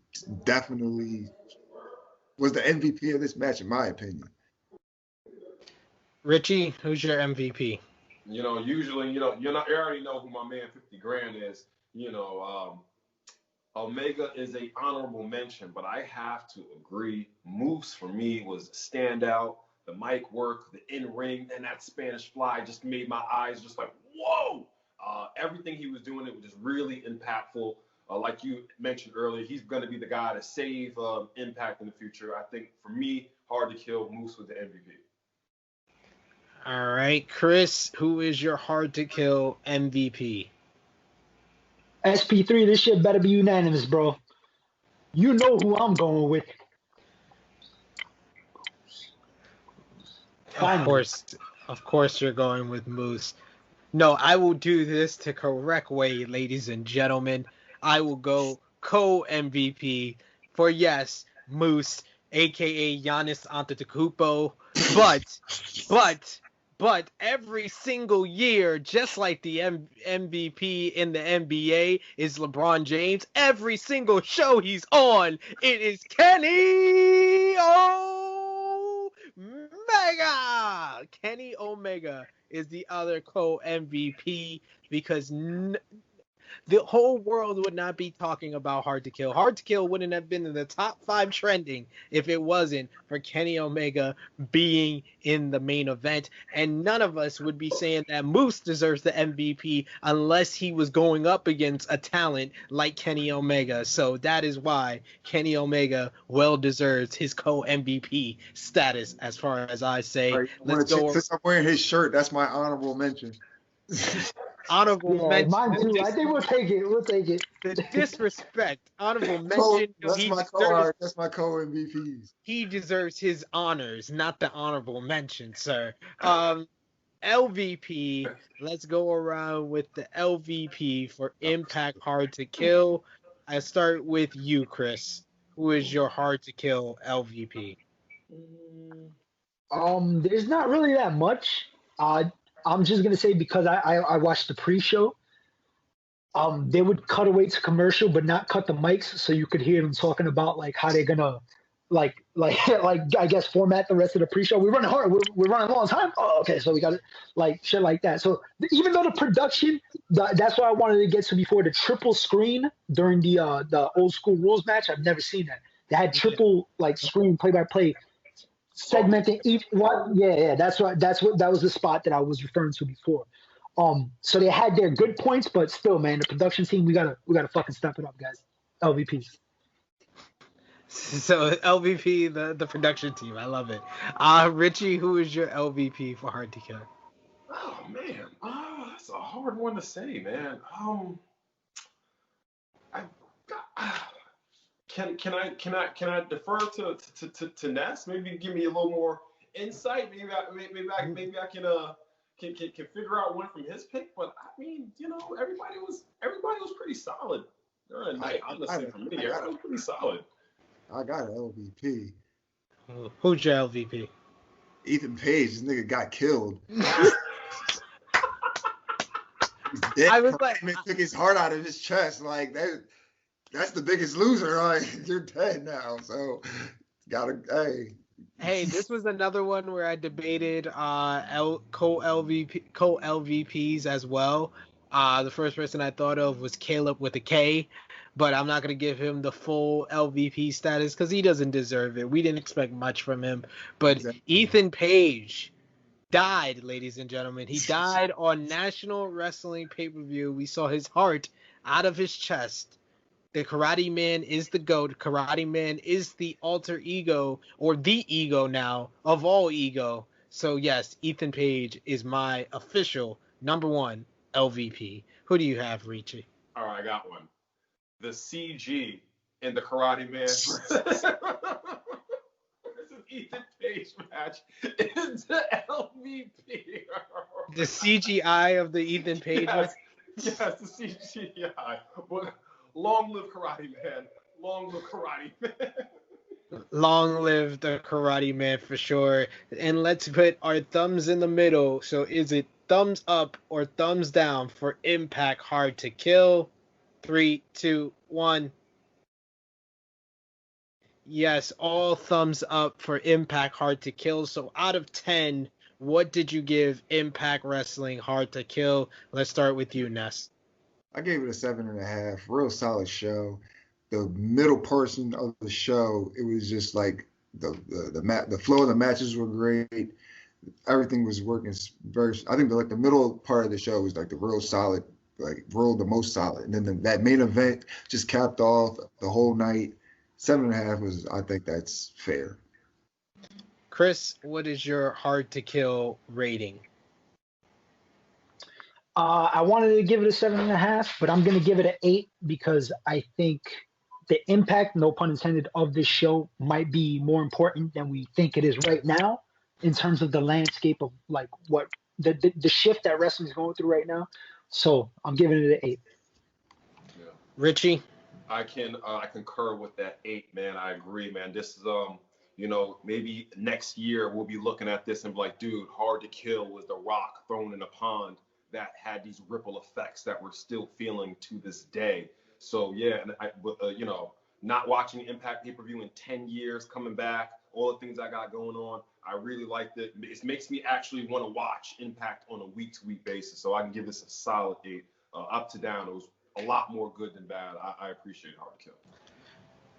definitely was the MVP of this match, in my opinion. Richie, who's your MVP? Usually, you already know who my man 50 Grand is. Omega is a honorable mention, but I have to agree. Moose for me was a standout. The mic work, the in-ring, and that Spanish fly just made my eyes just like, whoa! Everything he was doing, it was just really impactful. Like you mentioned earlier, he's going to be the guy to save Impact in the future. I think for me, Hard to Kill, Moose was the MVP. All right, Chris, who is your Hard to Kill MVP? SP3, this shit better be unanimous, bro. You know who I'm going with. Finally. Of course you're going with Moose. No, I will do this the correct way, ladies and gentlemen. I will go co-MVP for, yes, Moose, a.k.a. Giannis Antetokounmpo. But every single year, just like the MVP in the NBA is LeBron James, every single show he's on, it is Kenny Omega! Kenny Omega is the other co-MVP because the whole world would not be talking about Hard to Kill. Hard to Kill wouldn't have been in the top 5 trending if it wasn't for Kenny Omega being in the main event. And none of us would be saying that Moose deserves the MVP unless he was going up against a talent like Kenny Omega. So that is why Kenny Omega well deserves his co-MVP status, as far as I say. Right. Let's go. Since I'm wearing his shirt, that's my honorable mention. Honorable mention. Mine too. I think we'll take it. The disrespect. Honorable mention. That's my co-MVPs. He deserves his honors, not the honorable mention, sir. LVP. Let's go around with the LVP for Impact Hard to Kill. I start with you, Chris. Who is your Hard to Kill LVP? There's not really that much. I'm just gonna say because I watched the pre-show. They would cut away to commercial, but not cut the mics, so you could hear them talking about like how they're gonna, like I guess format the rest of the pre-show. We're running hard. We're running a long time. Oh, okay, so we got like shit like that. So even though the production, that's what I wanted to get to before, the triple screen during the old school rules match. I've never seen that. They had triple like screen play-by-play. Segmenting each one, yeah, that was the spot that I was referring to before. So they had their good points, but still, man, the production team, we gotta fucking step it up, guys. LVPs. So LVP, the production team, I love it. Richie, who is your LVP for Hard to Kill? Oh man, that's a hard one to say, man. Can I defer to Ness? Maybe give me a little more insight. Maybe I can figure out one from his pick. But I mean, everybody was pretty solid during the night. Honestly, for me, everybody was pretty solid. I got an LVP. Who's your LVP? Ethan Page. This nigga got killed. I was like, took his heart out of his chest. Like that. That's the biggest loser. Like, you're dead now. So, Hey, this was another one where I debated co-LVPs as well. The first person I thought of was Caleb with a K, but I'm not going to give him the full LVP status because he doesn't deserve it. We didn't expect much from him. But exactly. Ethan Page died, ladies and gentlemen. He died on National Wrestling pay-per-view. We saw his heart out of his chest. The Karate Man is the GOAT. Karate Man is the alter ego, or the ego now, of all ego. So, yes, Ethan Page is my official #1 LVP. Who do you have, Richie? All right, I got one. The CG in the Karate Man versus Ethan Page match is the LVP. The CGI of the Ethan Page. Yes, yes, the CGI. But long live Karate Man. Long live Karate Man. Long live the Karate Man for sure. And let's put our thumbs in the middle. So is it thumbs up or thumbs down for Impact Hard to Kill? 3, 2, 1. Yes, all thumbs up for Impact Hard to Kill. So out of 10, what did you give Impact Wrestling Hard to Kill? Let's start with you, Ness. I gave it a 7.5. Real solid show. The middle portion of the show, it was just like the flow of the matches were great. Everything was working very. I think the middle part of the show was like the real solid, like the most solid. And then that main event just capped off the whole night. 7.5 was. I think that's fair. Chris, what is your Hard to Kill rating? I wanted to give it a 7.5, but I'm gonna give it an 8 because I think the impact, no pun intended, of this show might be more important than we think it is right now in terms of the landscape of like what the shift that wrestling is going through right now. So I'm giving it an 8. Yeah. Richie? I concur with that 8, man. I agree, man. This is maybe next year we'll be looking at this and be like, dude, Hard to Kill was the rock thrown in a pond that had these ripple effects that we're still feeling to this day. So yeah, and not watching Impact pay-per-view in 10 years, coming back, all the things I got going on, I really liked it. It makes me actually want to watch Impact on a week-to-week basis. So I can give this a solid 8, up to down. It was a lot more good than bad. I appreciate Hard to Kill.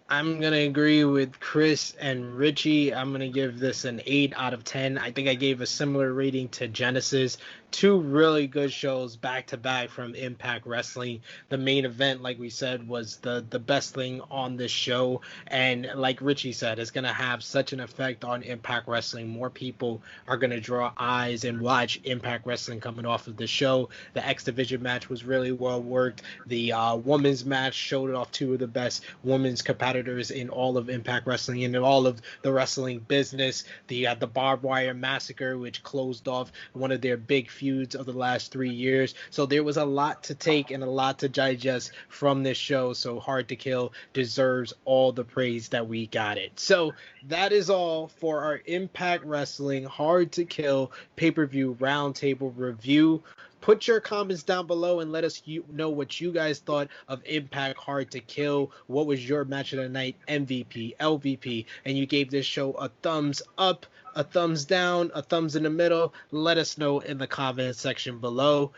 I'm going to agree with Chris and Richie. I'm going to give this an 8 out of 10. I think I gave a similar rating to Genesis. 2 really good shows back to back from Impact Wrestling. The main event, like we said, was the best thing on this show. And like Richie said, it's going to have such an effect on Impact Wrestling. More people are going to draw eyes and watch Impact Wrestling coming off of the show. The X Division match was really well worked. The women's match showed off 2 of the best women's competitors in all of Impact Wrestling and in all of the wrestling business. The Barbed Wire Massacre, which closed off one of their big feuds of the last 3 years. So there was a lot to take and a lot to digest from this show. So Hard to Kill deserves all the praise that we got it. So that is all for our Impact Wrestling Hard to Kill pay-per-view roundtable review. Put your comments down below and let us know what you guys thought of Impact Hard to Kill. What was your match of the night, MVP, LVP? And you gave this show a thumbs up, a thumbs down, a thumbs in the middle. Let us know in the comment section below.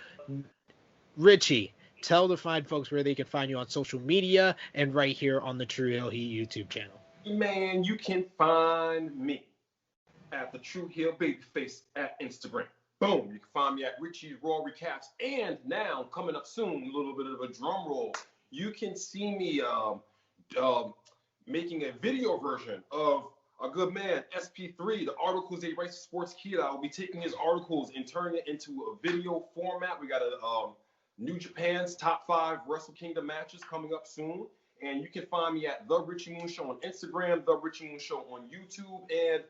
Richie, tell the fine folks where they can find you on social media and right here on the True Hill Heat YouTube channel. Man, you can find me at the True Hill Babyface at Instagram. Boom, you can find me at Richie's Raw Recaps. And now, coming up soon, a little bit of a drum roll, you can see me making a video version of a good man, SP3, the articles they write to Sports Kid. I will be taking his articles and turning it into a video format. We got a New Japan's top 5 Wrestle Kingdom matches coming up soon. And you can find me at The Richie Moon Show on Instagram, The Richie Moon Show on YouTube, and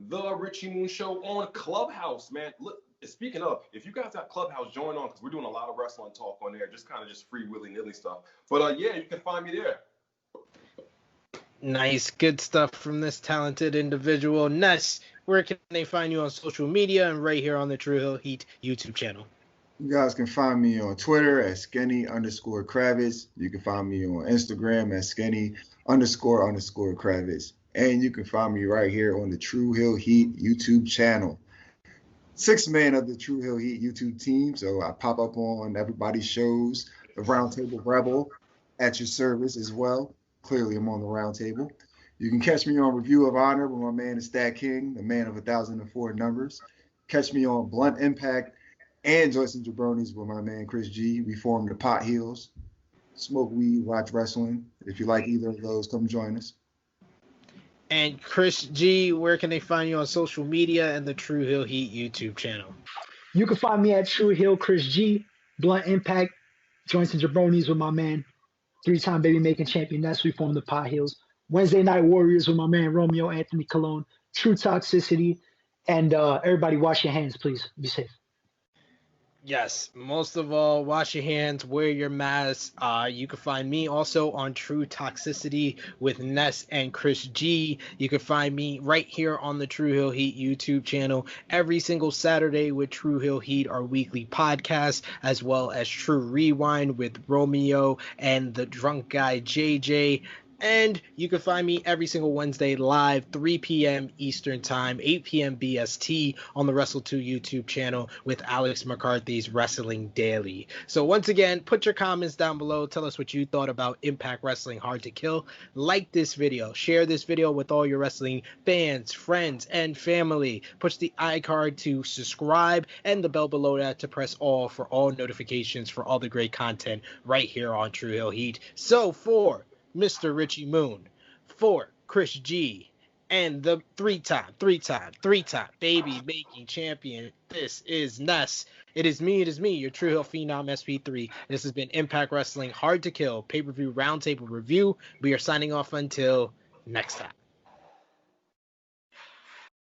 The Richie Moon Show on Clubhouse, man. Look, speaking of, if you guys got Clubhouse, join on because we're doing a lot of wrestling talk on there, just free willy-nilly stuff. But yeah, you can find me there. Nice, good stuff from this talented individual. Ness, where can they find you on social media and right here on the True Hill Heat YouTube channel? You guys can find me on Twitter at Skinny_Kravitz. You can find me on Instagram at Skinny__Kravitz. And you can find me right here on the True Hill Heat YouTube channel. 6th man of the True Hill Heat YouTube team, so I pop up on everybody's shows. The Roundtable Rebel at your service as well. Clearly, I'm on the Roundtable. You can catch me on Review of Honor with my man, the Stat King, the man of 1,004 numbers. Catch me on Blunt Impact and Joyce and Jabronis with my man, Chris G. We form the Pot Heels. Smoke weed, watch wrestling. If you like either of those, come join us. And Chris G, where can they find you on social media and the True Hill Heat YouTube channel? You can find me at True Hill Chris G, Blunt Impact, Joints and Jabronis with my man, 3-time baby making champion. That's we form the Pot Heels. Wednesday Night Warriors with my man Romeo Anthony Colon, True Toxicity, and everybody wash your hands, please. Be safe. Yes, most of all, wash your hands, wear your mask. You can find me also on True Toxicity with Ness and Chris G. You can find me right here on the True Hill Heat YouTube channel every single Saturday with True Hill Heat, our weekly podcast, as well as True Rewind with Romeo and the drunk guy JJ. And you can find me every single Wednesday live, 3 p.m. Eastern Time, 8 p.m. BST on the Wrestle2 YouTube channel with Alex McCarthy's Wrestling Daily. So once again, put your comments down below. Tell us what you thought about Impact Wrestling Hard to Kill. Like this video. Share this video with all your wrestling fans, friends, and family. Push the iCard to subscribe and the bell below that to press all for all notifications for all the great content right here on True Hill Heat. So for Mr. Richie Moon, for Chris G, and the three-time baby-making champion, this is Ness. It is me, your True Hill Phenom SP3. This has been Impact Wrestling Hard to Kill pay-per-view roundtable review. We are signing off until next time.